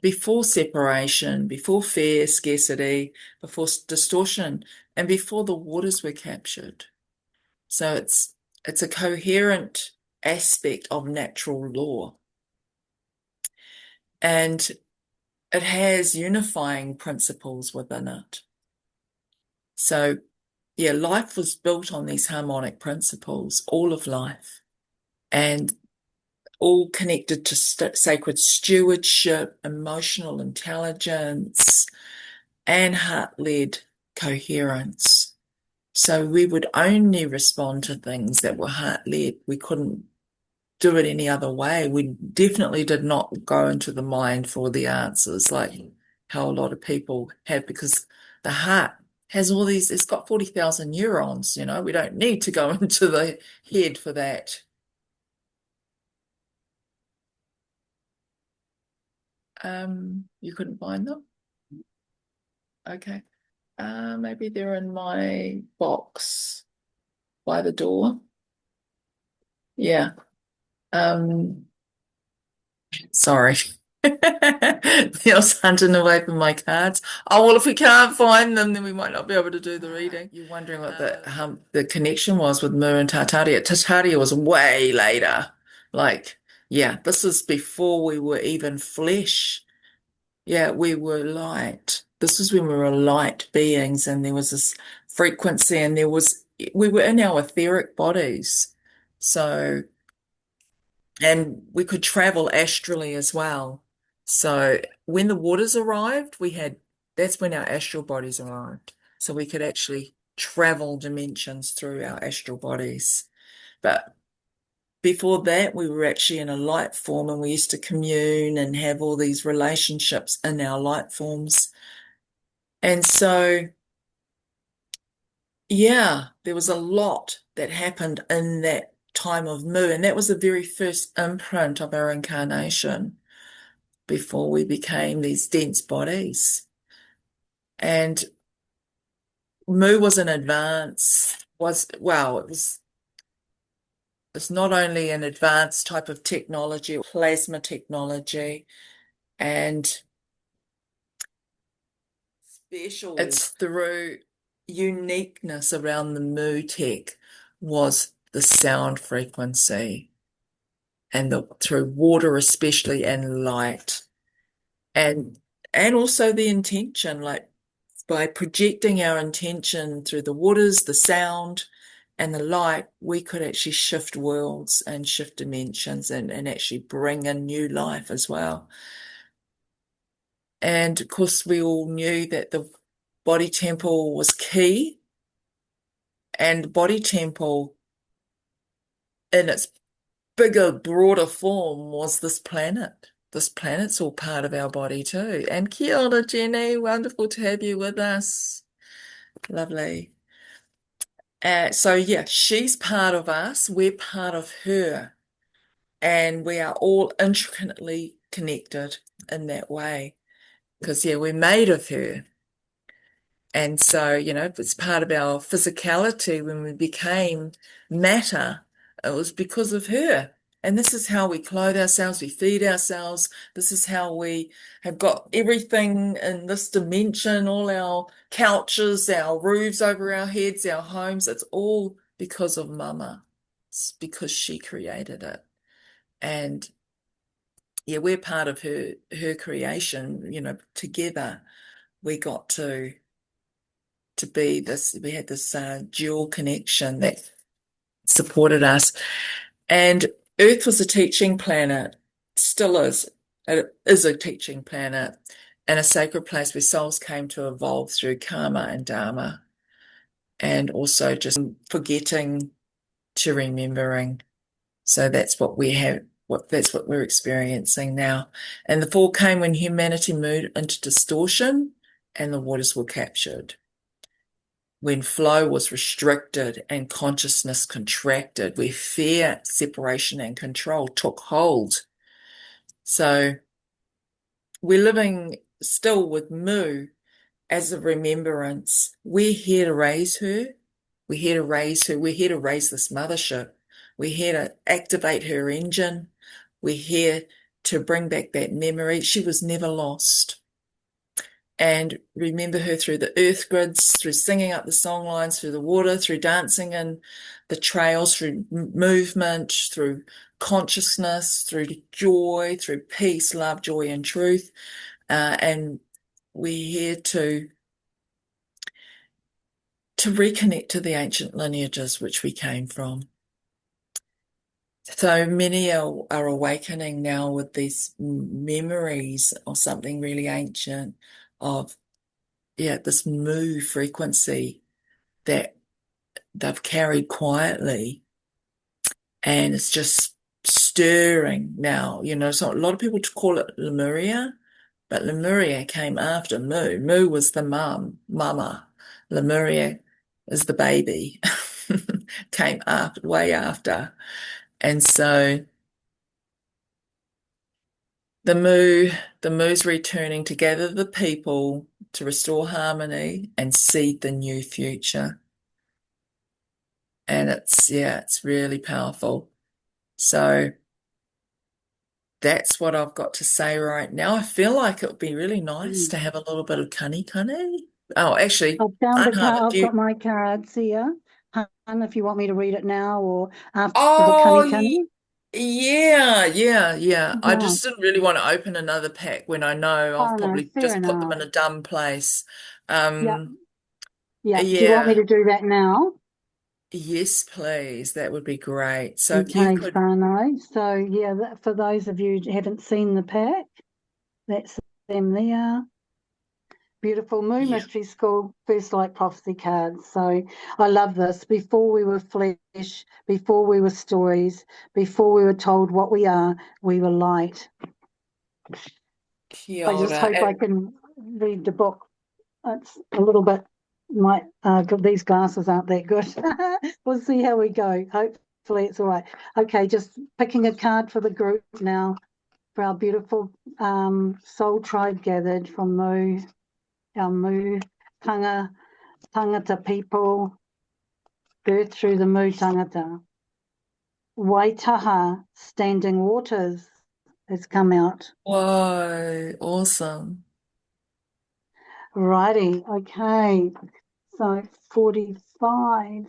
Before separation, before fear, scarcity, before distortion, and before the waters were captured. So it's a coherent aspect of natural law. And it has unifying principles within it. So, yeah, life was built on these harmonic principles, all of life, and all connected to sacred stewardship, emotional intelligence, and heart-led coherence. So we would only respond to things that were heart-led. We couldn't do it any other way. We definitely did not go into the mind for the answers like how a lot of people have, because the heart has all these, it's got 40,000 neurons, you know, we don't need to go into the head for that. You couldn't find them? Okay. Maybe they're in my box by the door. Yeah. Sorry. Neil's hunting away from my cards. Oh, well, if we can't find them, then we might not be able to do the reading. You're wondering what the connection was with Mu and Tartaria. Tartaria was way later. Like, yeah, this is before we were even flesh. Yeah, we were light. This is when we were light beings, and there was this frequency, and we were in our etheric bodies. So, and we could travel astrally as well. So when the waters arrived, that's when our astral bodies arrived. So we could actually travel dimensions through our astral bodies. But before that, we were actually in a light form, and we used to commune and have all these relationships in our light forms. And so, yeah, there was a lot that happened in that time of Mu, and that was the very first imprint of our incarnation before we became these dense bodies. And Mu was an advance, it's not only an advanced type of technology, plasma technology, and special. It's through uniqueness around the Mu tech was the sound frequency and through water especially and light and also the intention, like by projecting our intention through the waters, the sound and the light, we could actually shift worlds and shift dimensions and actually bring in new life as well. And of course, we all knew that the body temple was key, and body temple in its bigger, broader form was this planet. This planet's all part of our body too. And kia ora, Jenny. Wonderful to have you with us. Lovely. So yeah, she's part of us. We're part of her. And we are all intricately connected in that way. Because yeah, we're made of her. And so, it's part of our physicality when we became matter, it was because of her. And this is how we clothe ourselves, we feed ourselves. This is how we have got everything in this dimension, all our couches, our roofs over our heads, our homes. It's all because of Mama. It's because she created it. And yeah, we're part of her creation, together we got to be this, we had this dual connection that supported us. And Earth was a teaching planet, still is. It is a teaching planet and a sacred place where souls came to evolve through karma and dharma, and also just forgetting to remembering. So that's what we have, that's what we're experiencing now. And the fall came when humanity moved into distortion and the waters were captured. When flow was restricted and consciousness contracted, where fear, separation, and control took hold. So we're living still with Mu as a remembrance. We're here to raise her. We're here to raise her. We're here to raise this mothership. We're here to activate her engine. We're here to bring back that memory. She was never lost. And remember her through the earth grids, through singing up the song lines, through the water, through dancing in the trails, through movement, through consciousness, through joy, through peace, love, joy, and truth. And we're here to reconnect to the ancient lineages which we came from. So many are awakening now with these memories of something really ancient, of this Mu frequency that they've carried quietly, and it's just stirring now. So a lot of people call it Lemuria, but Lemuria came after Mu. Mu was the mama. Lemuria is the baby, came after, way after. And so the Mu's returning to gather the people to restore harmony and seed the new future. And it's really powerful. So that's what I've got to say right now. I feel like it would be really nice to have a little bit of kani. Oh, actually, I've found the Anhara, card. do I've you? got my cards here. If you want me to read it now or after the Oh, kani. yeah. I Yeah. just didn't really want to open another pack when I know I've Oh no, probably fair just put them enough. in a dumb place. Yeah. Um, Yeah. Do you want me yeah, to do that now? yes, please. That would be great. So if you Okay, could, whānau. So yeah, for those of you who haven't seen the pack, that's them there. Beautiful Moon yeah, Mystery School First Light Prophecy cards. So I love this. Before we were flesh, before we were stories, before we were told what we are, we were light. kia I just ora. hope I can read the book. It's a little bit, these glasses aren't that good. We'll see how we go. Hopefully it's all right. Okay, just picking a card for the group now for our beautiful soul tribe gathered from Mu, our Mu tangata people, birthed through the Mu tangata. Waitaha, standing waters, has come out. Whoa, awesome. Righty, okay. So 45.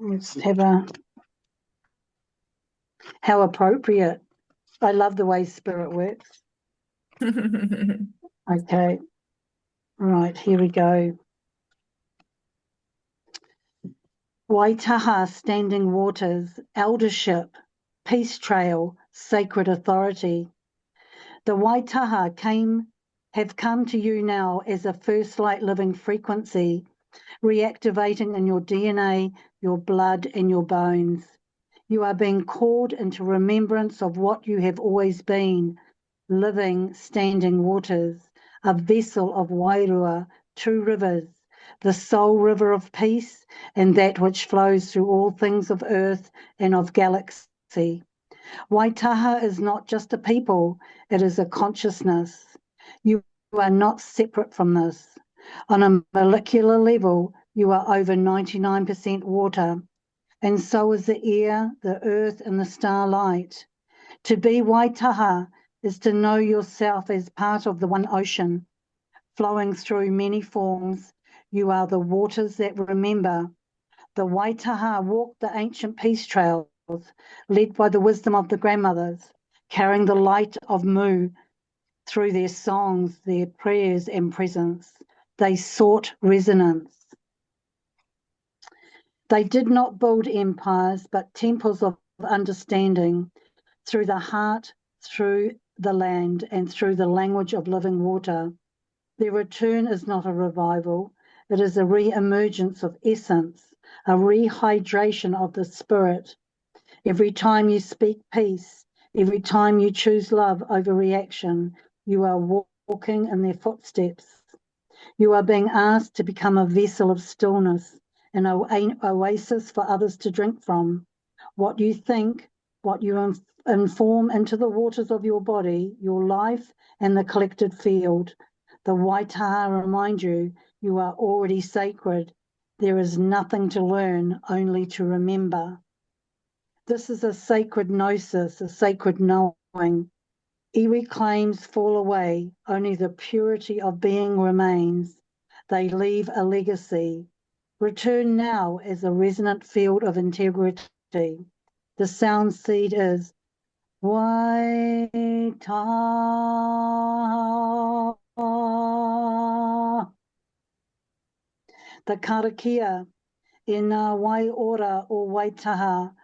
Let's have how appropriate. I love the way spirit works. Okay. Right, here we go. Waitaha, standing waters, eldership, peace trail, sacred authority. The Waitaha have come to you now as a first light living frequency, reactivating in your DNA, your blood, and your bones. You are being called into remembrance of what you have always been, living, standing waters, a vessel of Wairua, two rivers, the soul river of peace and that which flows through all things of earth and of galaxy. Waitaha is not just a people, it is a consciousness. You are not separate from this. On a molecular level, you are over 99% water, and so is the air, the earth, and the starlight. To be Waitaha is to know yourself as part of the one ocean, flowing through many forms. You are the waters that remember. The Waitaha walked the ancient peace trails, led by the wisdom of the grandmothers, carrying the light of Mu through their songs, their prayers, and presence. They sought resonance. They did not build empires, but temples of understanding through the heart, through the land, and through the language of living water. Their return is not a revival, it is a re-emergence of essence, a rehydration of the spirit. Every time you speak peace, every time you choose love over reaction, you are walking in their footsteps. You are being asked to become a vessel of stillness, an oasis for others to drink from. What you think, what you inform into the waters of your body, your life, and the collected field. The Waitaha remind you, you are already sacred. There is nothing to learn, only to remember. This is a sacred gnosis, a sacred knowing. Iwi claims fall away, only the purity of being remains. They leave a legacy. Return now as a resonant field of integrity. The sound seed is Waitaha. The karakia e ngā waiora o Waitaha,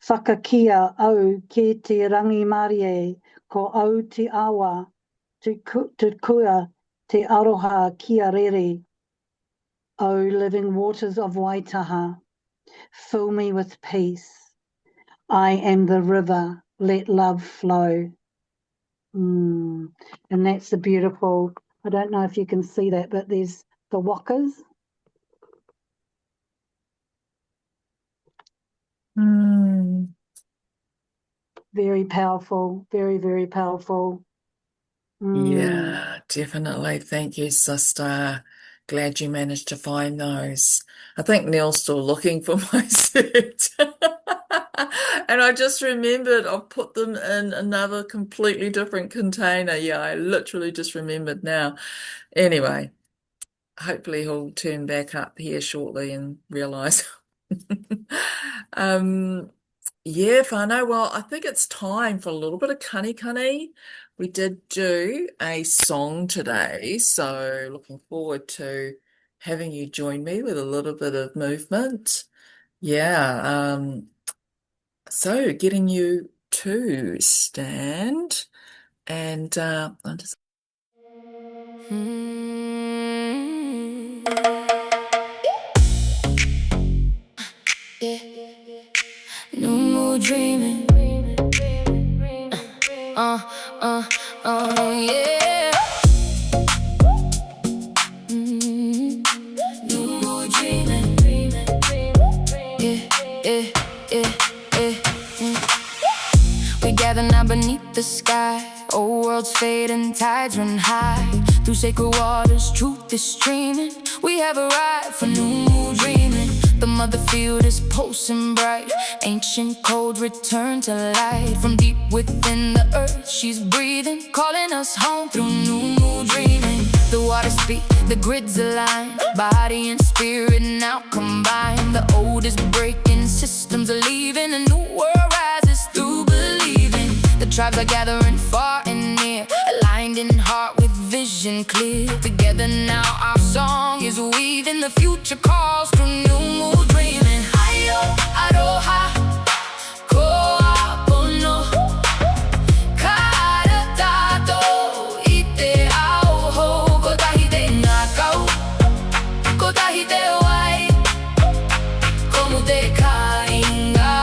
whakakia au ki te rangi marie, ko au te awa, te kua te aroha kia rere. O living waters of Waitaha, fill me with peace. I am the river, let love flow. And that's the beautiful, I don't know if you can see that, but there's the wakas. Very powerful, very, very powerful. Yeah, definitely. Thank you, sister. Glad you managed to find those. I think Neil's still looking for my set. And I just remembered I've put them in another completely different container. Yeah, I literally just remembered now. Anyway, hopefully he'll turn back up here shortly and realise. Yeah, whānau, well, I think it's time for a little bit of kani. We did do a song today, so looking forward to having you join me with a little bit of movement. Yeah, so getting you to stand and I'm just Yeah. No more dreaming. Yeah. No more dreaming. Yeah, yeah, yeah, yeah. We gather now beneath the sky. Old worlds fade and tides run high. Through sacred waters, truth is streaming. We have arrived for new dreaming. The Motherfield is pulsing bright. Ancient code return to light. From deep within the earth, she's breathing, calling us home through new dreaming. The waters speak, the grids align, body and spirit now combine. The old is breaking, systems are leaving, a new world rises through believing. The tribes are gathering far and near, aligned in heart with vision clear. Together now our song is weaving, the future calls through new mood dreaming. Ayo, aroha, koa pono, kara tato, ite ao ho, kotahi te ngakau, kotahi te wai, komu te kainga,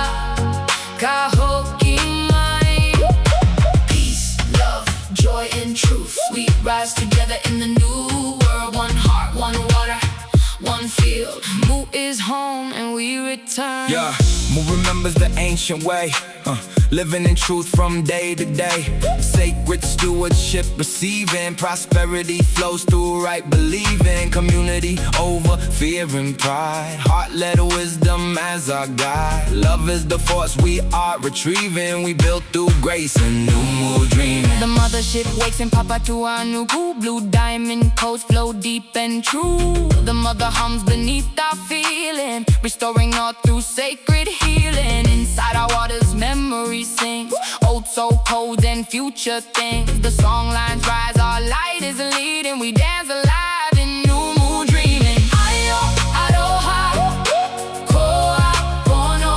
ka hoki mai. Peace, love, joy and truth, we rise together in the new world. One heart, one water, one field. Mu is home and we return. Yeah, Mu remembers the ancient way, living in truth from day to day. Sacred stewardship, receiving prosperity flows through right believing. Community over fear and pride, heart-led wisdom as our guide. Love is the force we are retrieving, we built through grace and new mood dreaming. The mothership wakes in Papatuanuku, blue diamond codes flow deep and true. The mother hums beneath our feeling, restoring all through sacred healing. Inside our waters memories sing, old soul codes and future things. The song lines rise, our light is leading, we dance alive in new mood dreaming. Ayo, aroha, koa pono,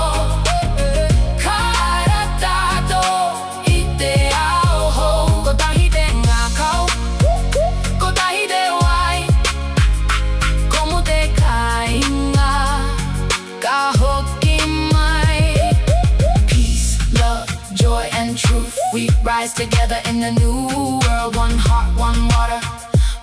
kara tato, ite ao ho, kotahi te ngakau, kotahi te wai, komu te kainga, ka hoki mai. Peace, love, joy and truth, we rise together in the new world. One heart, one water,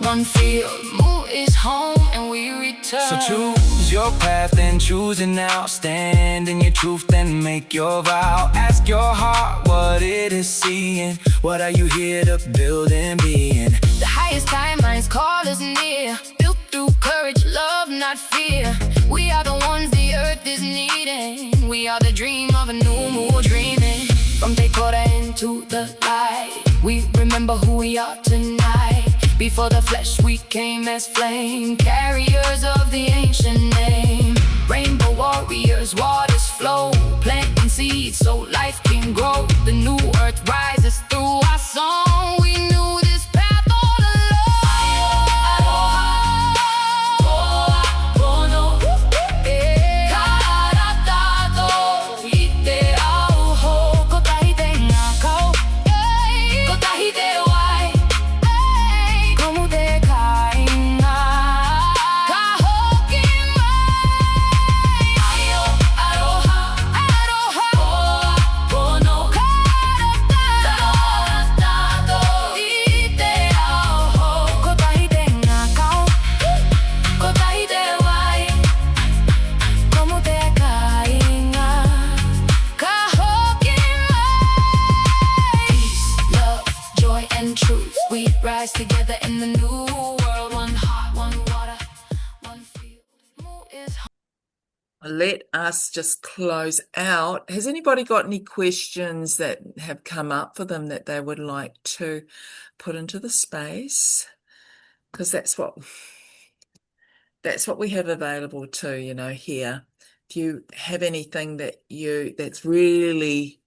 one field. Mu is home and we return. So choose your path and choose it now. Stand in your truth and make your vow. Ask your heart what it is seeing. What are you here to build and be in? The highest timelines call us near, built through courage, love, not fear. We are the ones the earth is needing. We are the dream of a new mood dreaming. From Tekora into the light, we remember who we are tonight. Before the flesh we came as flame, carriers of the ancient name. Rainbow warriors, waters flow, planting seeds so life can grow. The new earth rises through our song, we knew this path all along. Ayo, aroha, koa pono, kara tato, ite ao ho, kotahi te ngakau, kotahi te wai, komu te kainga, ka hoki mai. Ayo, aroha, koa pono, kara tato, ite ao ho, kotahi te ngakau, kotahi te wai, komu te kainga, ka hoki mai. Peace, love, joy and truth, we rise together in the new world. One heart, one water, one field. Mu is Let us just close out. Has anybody got any questions that have come up for them that they would like to put into the space? Because that's what we have available too, here. If you have anything that's really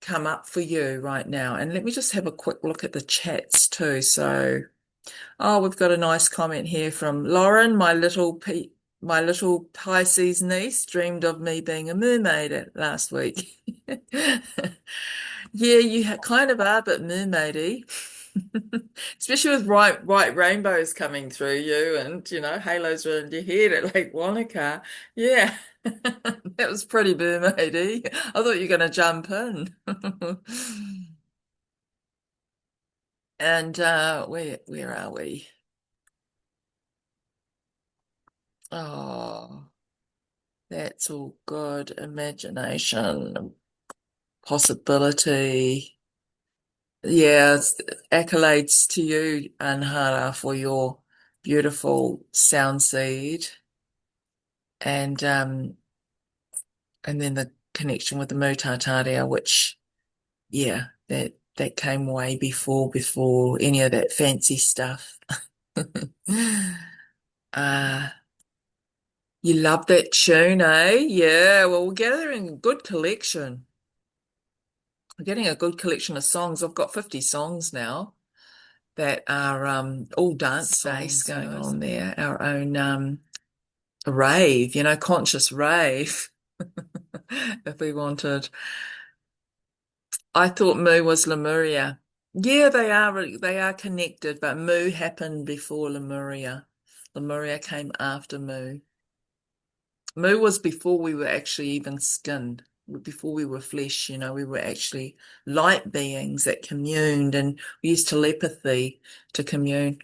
come up for you right now, and let me just have a quick look at the chats too. So, we've got a nice comment here from Lauren. My little Pisces niece dreamed of me being a mermaid last week. Yeah, you kind of are a bit mermaidy. Especially with white rainbows coming through you and, halos around your head at Lake Wanaka. Yeah, that was pretty mermaidy. I thought you were going to jump in. And where are we? Oh, that's all good. Imagination, possibility. Yeah, accolades to you, Anhara, for your beautiful sound seed, and then the connection with the Mutataria, which, yeah, that came way before any of that fancy stuff. uh, you love that tune, eh? Yeah, well, we're gathering a good collection. We're getting a good collection of songs. I've got 50 songs now that are all dance-based going on there. Our own rave, conscious rave, if we wanted. I thought Mu was Lemuria. Yeah, they are connected, but Mu happened before Lemuria. Lemuria came after Mu. Mu was before we were actually even skinned, before we were flesh, we were actually light beings that communed, and we used telepathy to commune.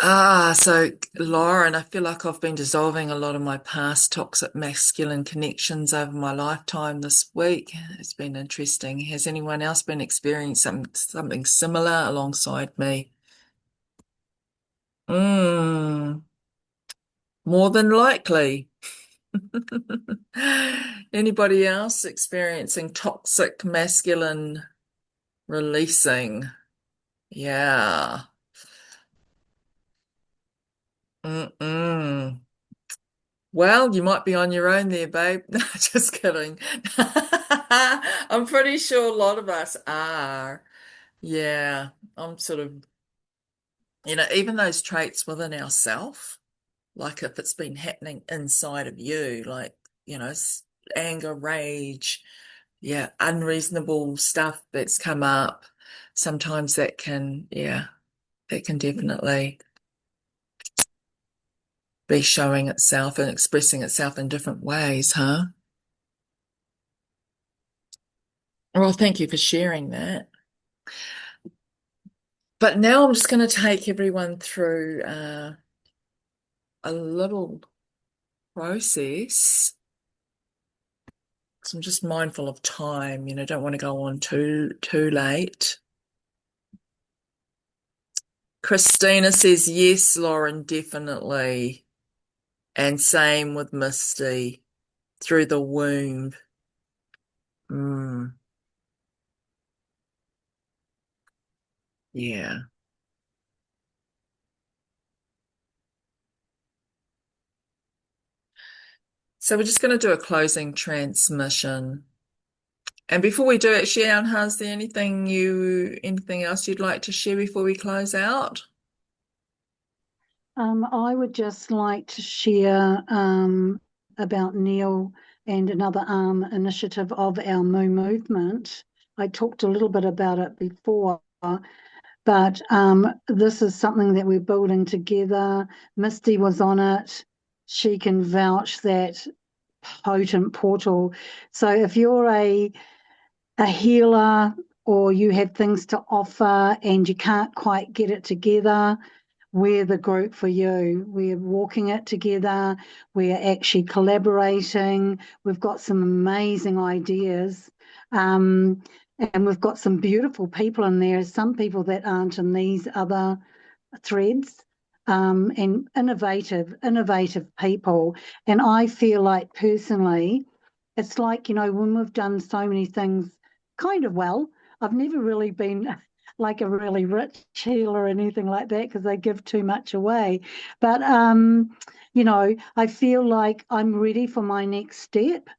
So Lauren, I feel like I've been dissolving a lot of my past toxic masculine connections over my lifetime this week. It's been interesting. Has anyone else been experiencing something similar alongside me? More than likely. Anybody else experiencing toxic masculine releasing? Yeah. Mm-mm. Well, you might be on your own there, babe. No, just kidding. I'm pretty sure a lot of us are. Yeah, I'm sort of, even those traits within ourself, like if it's been happening inside of you, like, anger, rage, yeah, unreasonable stuff that's come up, sometimes that can definitely be showing itself and expressing itself in different ways, huh? Well, thank you for sharing that. But now I'm just going to take everyone through a little process, because I'm just mindful of time, don't want to go on too late. Christina says yes, Lauren, definitely. And same with Misty, through the womb. Yeah. So we're just going to do a closing transmission. And before we do it, Sharon, is there anything else you'd like to share before we close out? I would just like to share about Neil and another arm initiative of our Mu movement. I talked a little bit about it before, but this is something that we're building together. Misty was on it. She can vouch that potent portal. So if you're a healer or you have things to offer and you can't quite get it together, we're the group for you. We're walking it together. We're actually collaborating. We've got some amazing ideas. And we've got some beautiful people in there, some people that aren't in these other threads, and innovative people. And I feel like personally, it's like, when we've done so many things kind of well, I've never really been like a really rich healer or anything like that because they give too much away. But, I feel like I'm ready for my next step.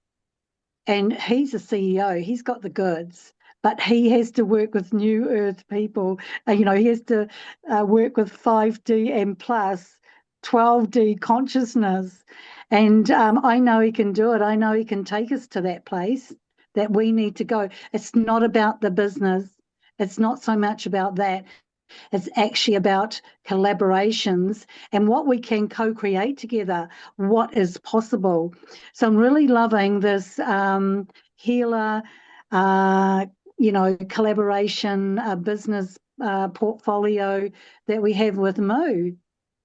And he's a CEO, he's got the goods, but he has to work with new earth people. He has to work with 5D and plus 12D consciousness. And I know he can do it. I know he can take us to that place that we need to go. It's not about the business. It's not so much about that. It's actually about collaborations and what we can co-create together, what is possible. So I'm really loving this healer, collaboration business portfolio that we have with Mu,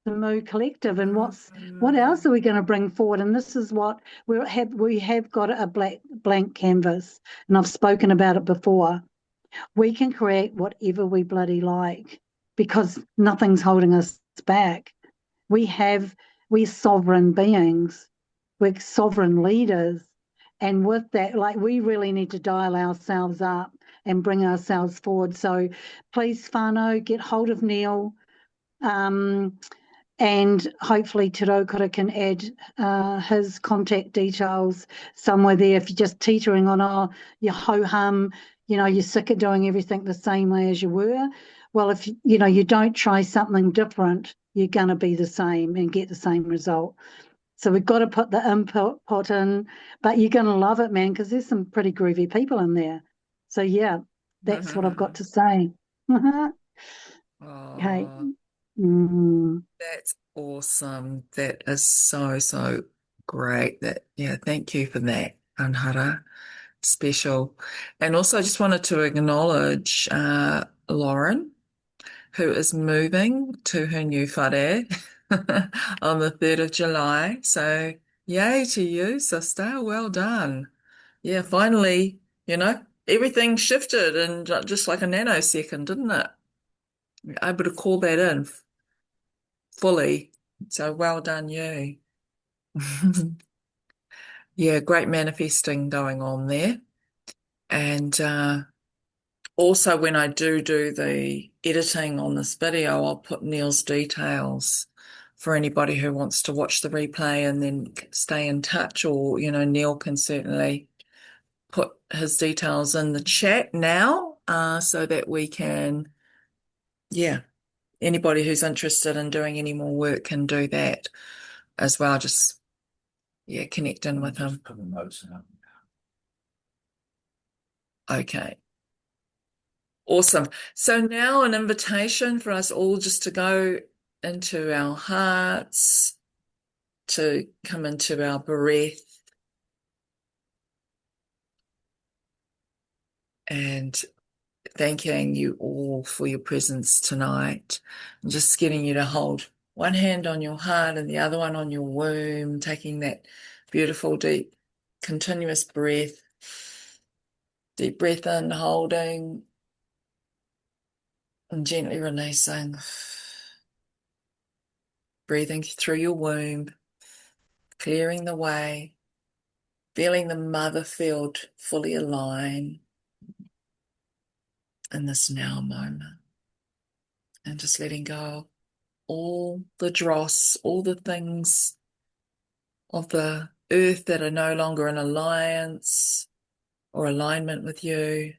the Mu Collective. And what else are we going to bring forward? And this is what we have got a blank canvas, and I've spoken about it before. We can create whatever we bloody like because nothing's holding us back. We're sovereign beings. We're sovereign leaders. And with that, like, we really need to dial ourselves up and bring ourselves forward. So please, whānau, get hold of Neil. And hopefully Te Raukura can add his contact details somewhere there. If you're just teetering on, oh, you're ho-hum, you're sick of doing everything the same way as you were. Well, if you don't try something different, you're going to be the same and get the same result. So we've got to put the input in, but you're going to love it, man, because there's some pretty groovy people in there. So yeah, that's what I've got to say. Okay. Oh, Mm. that's awesome. That is so, so great. Thank you for that, Anhara. Special. And also I just wanted to acknowledge Lauren, who is moving to her new whare on the 3rd of July. So yay to you, sister. Well done. Yeah, finally, everything shifted in just like a nanosecond, didn't it? You're able to call that in fully. So well done, you. Yeah, great manifesting going on there. And also, when I do the editing on this video, I'll put Neil's details for anybody who wants to watch the replay and then stay in touch, or, Neil can certainly put his details in the chat now, so that we can, anybody who's interested in doing any more work can do that as well. Just, connect in with him. Okay. Awesome. So now an invitation for us all just to go into our hearts, to come into our breath, and thanking you all for your presence tonight. And just getting you to hold one hand on your heart and the other one on your womb, taking that beautiful, deep, continuous breath. Deep breath in, holding, and gently releasing. Breathing through your womb, clearing the way, feeling the mother field fully align in this now moment. And just letting go all the dross, all the things of the earth that are no longer in alliance or alignment with you.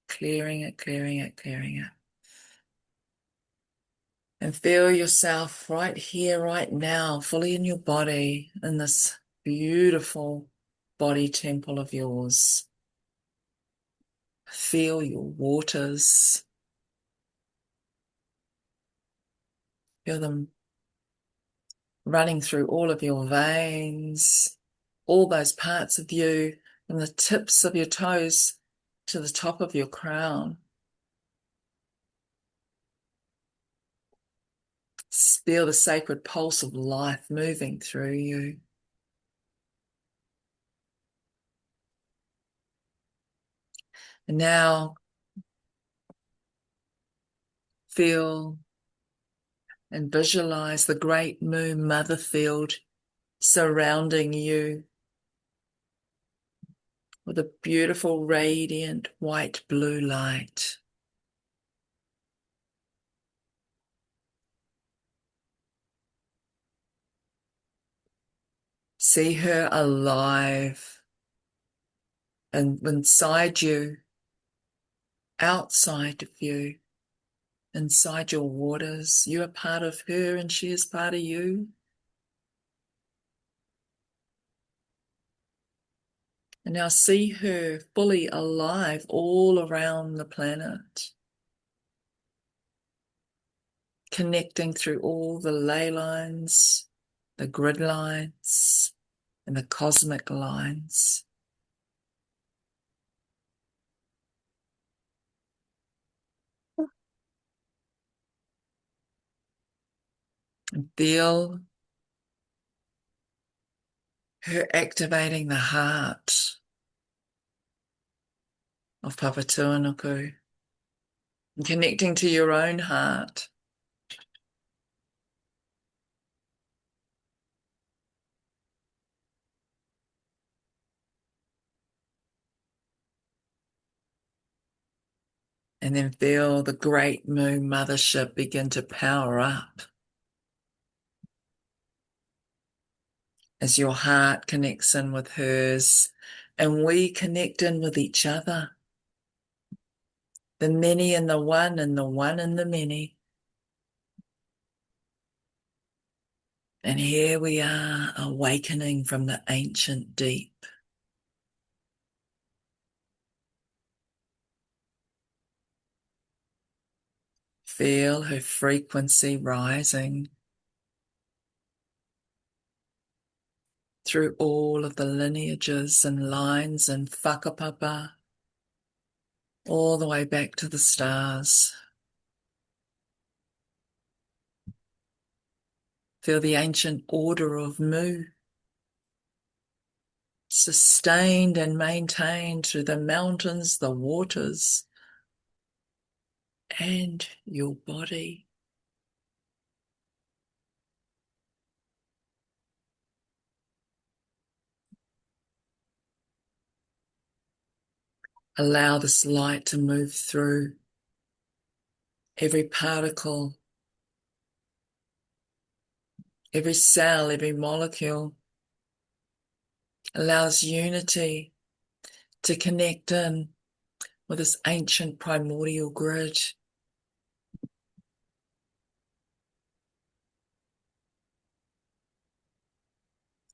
Clearing it, clearing it, clearing it. And feel yourself right here, right now, fully in your body, in this beautiful body temple of yours. Feel your waters. Feel them running through all of your veins, all those parts of you, from the tips of your toes to the top of your crown. Feel the sacred pulse of life moving through you. And now feel and visualize the great Mu mother field surrounding you with a beautiful, radiant, white blue light. See her alive and inside you, outside of you, inside your waters. You are part of her and she is part of you. And now see her fully alive all around the planet, connecting through all the ley lines, the grid lines, and the cosmic lines. And feel her activating the heart of Papatūānuku and connecting to your own heart. And then feel the great Mu mothership begin to power up as your heart connects in with hers and we connect in with each other. The many in the one and the one in the many. And here we are awakening from the ancient deep. Feel her frequency rising through all of the lineages and lines and whakapapa, all the way back to the stars. Feel the ancient order of Mu, sustained and maintained through the mountains, the waters, and your body. Allow this light to move through every particle, every cell, every molecule. Allows unity to connect in with this ancient primordial grid.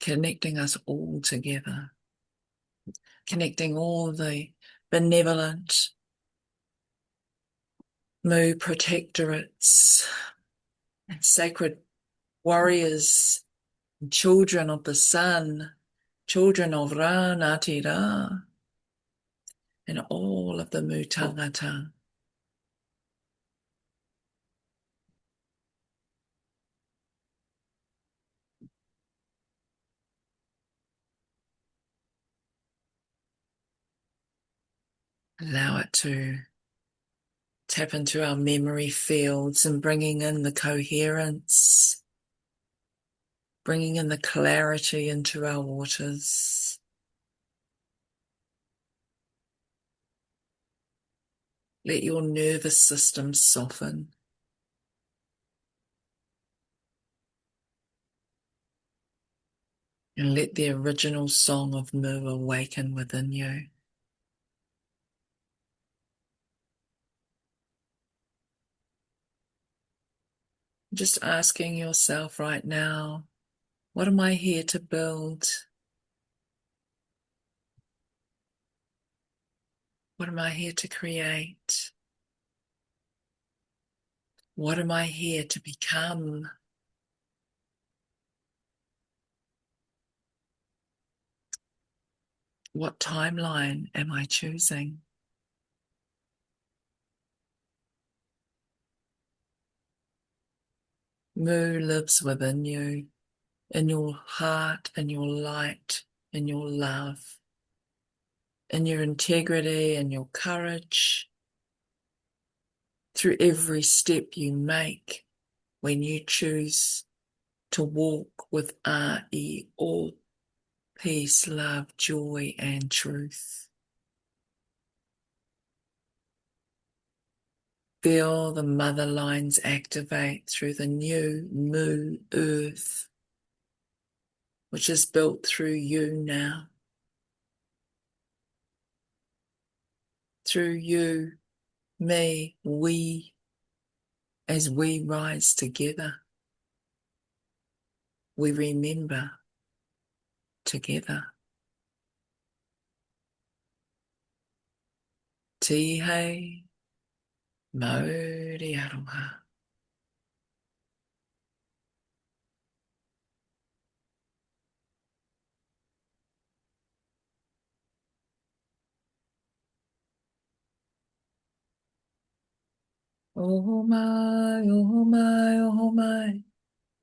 Connecting us all together. Connecting all the benevolent Mu protectorates and sacred warriors, and children of the sun, children of Ra Ngāti Ra, and all of the Mu tangata. Allow it to tap into our memory fields and bringing in the coherence, bringing in the clarity into our waters. Let your nervous system soften. And let the original song of Mu awaken within you. Just asking yourself right now, what am I here to build? What am I here to create? What am I here to become? What timeline am I choosing? Mu lives within you, in your heart, in your light, in your love, in your integrity and your courage, through every step you make when you choose to walk with R-E-O, peace, love, joy, and truth. Feel the mother lines activate through the new Mu earth, which is built through you now. Through you, me, we, as we rise together, we remember together. Tihei Mauri Aroha. Oh my, oh my, oh my.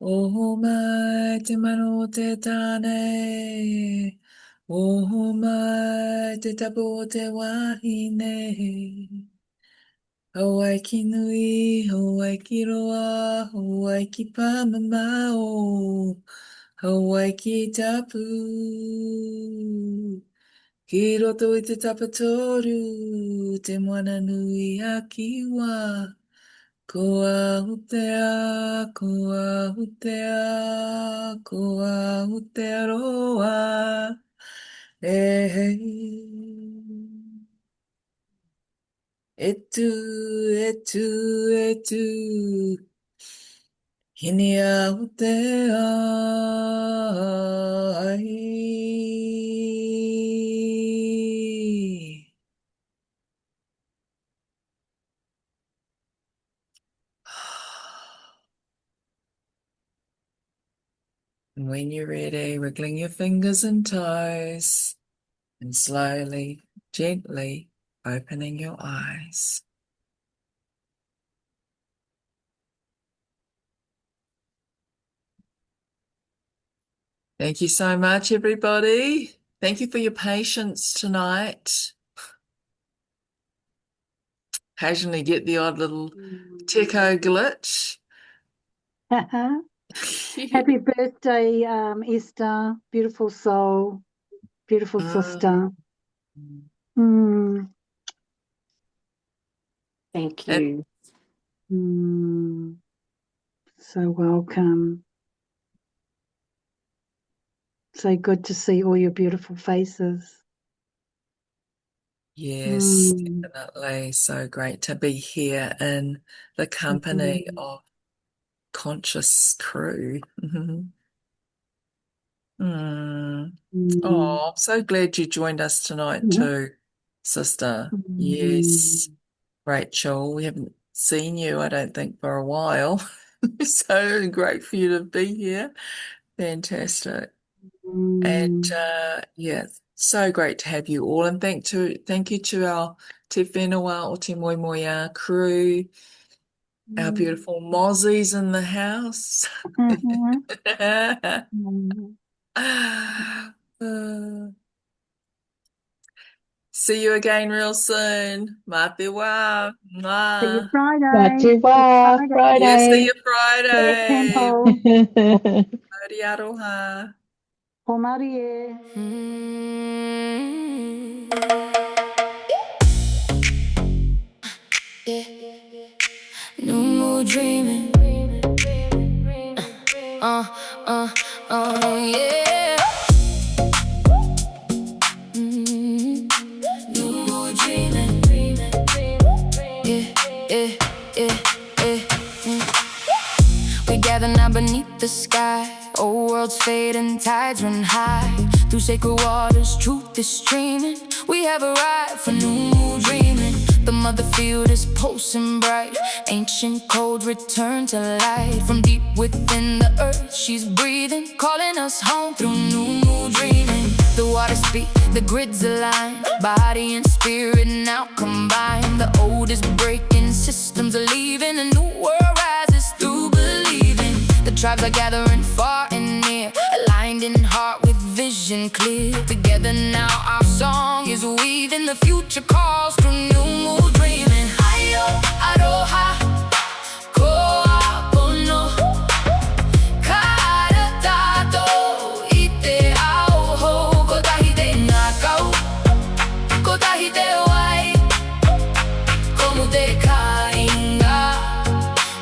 Oh my, te mano te tane. Oh my, te tapo te wahine. Hawaii ki nui, Hawaii ki roa, Hawaii ki pamamao, Hawaii ki tapu. Ki roto i te tapatoru, te moana nui a kiwa. Ko ahutea, ko ahutea, ko ahutea roa. E hei. E tu, e tu, e tu. Hini ahutea ai. And when you're ready, wriggling your fingers and toes, and slowly, gently opening your eyes. Thank you so much, everybody. Thank you for your patience tonight. Occasionally get the odd little techo glitch. Happy birthday, Esther. Beautiful soul. Beautiful sister. Mm. Thank And you. Mm. So welcome. So good to see all your beautiful faces. yes, Mm. definitely. So great to be here in the company Mhm. of conscious crew. Mm. Mm. Oh, I'm so glad you joined us tonight Mhm. too, sister. Yes, Mm. Rachel, we haven't seen you, I don't think, for a while. So great for you to be here. Fantastic. And Mm. yeah, so great to have you all. And thank you to our Te Whenua o Te Moemoeā crew, our Mm. beautiful mozzies in the house. Mhm. Mm. Uh, see you again real soon. Mā te wā. See you Mwah. Friday. Ngā See you wā, Friday. Yeah, see Friday. you See you Friday. temple. Haere aroha. Ko Marie. No more dreaming. Uh, yeah. No more dreaming. Yeah, yeah, yeah, yeah. We gather now beneath the sky. Old worlds fade and tides run high. Through sacred waters, truth is streaming. We have arrived for new dreaming. The Motherfield is pulsing bright. Ancient code return to light. From deep within the earth, she's breathing, calling us home through new dreaming. The waters speak, the grids align. Body and spirit now combine. The old is breaking, systems are leaving. A new world rises through believing. The tribes are gathering far and near, aligned in heart with vision clear. Together now our song is weaving. The future calls through new dreaming. Ayo, aroha, koa pono, kara tato, ite ao ho, kotahi te ngakau, kotahi te wai, komu te kainga,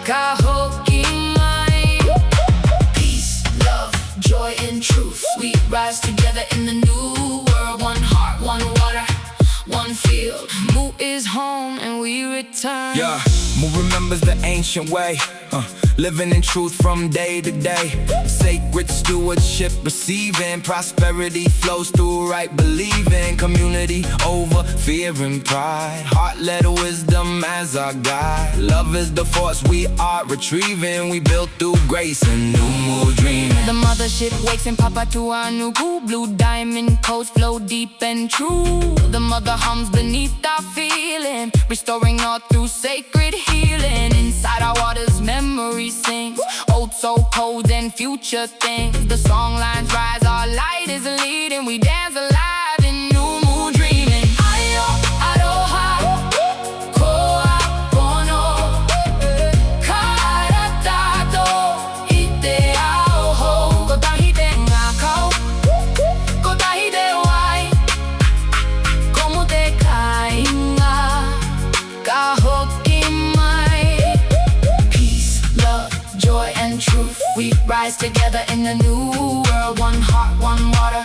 ka hoki mai. Peace, love, joy, and truth. We rise together in the new world. One heart, one water, one field. Mu is home and we return. Yeah, Mu remembers the ancient way, living in truth from day to day. Sacred stewardship, receiving prosperity flows through right believing. Community over fear and pride. Heart-led wisdom as our guide. Love is the force we are retrieving. We built through grace and new dreaming. The mothership wakes in Papatuanuku. Blue diamond codes flow deep and true. The mother hums beneath our feeling, restoring all through sacred healing. Inside our waters, memories sing, old soul codes and future things. The song lines rise, our light is leading. We dance alive in new mood dreaming. Ayo, aroha, koa pono, kara tato, ite ao ho, kotahi te ngakau, kotahi te wai, and truth. We rise together in the new world. One heart, one water,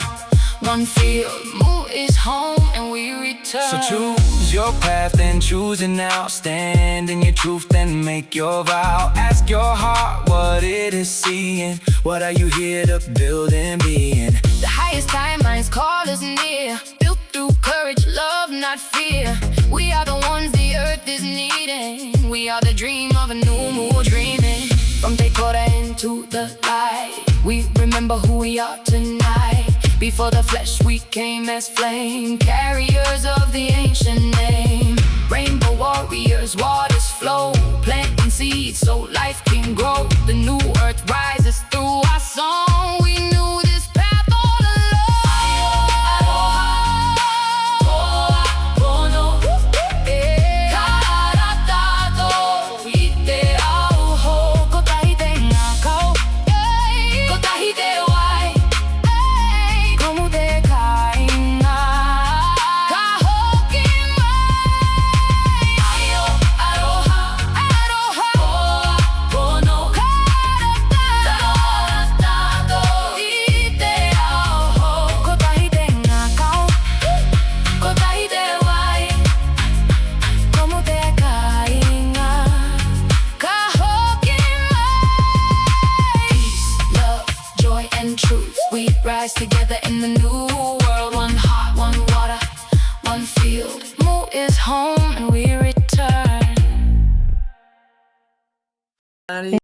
one field. Mu is home and we return. So choose your path and choose it now. Stand in your truth and make your vow. Ask your heart what it is seeing. What are you here to build and be in? The highest timelines call us near. Built through courage, love, not fear. We are the ones the earth is needing. We are the dream of a new Mu dreaming. From Dakota into the light, we remember who we are tonight. Before the flesh we came as flame, carriers of the ancient name. Rainbow warriors, waters flow, planting seeds so life can grow. The new earth rises through our song. We knew this path all along. We rise together in the new world. One heart, one water, one field. Mu is home and we return.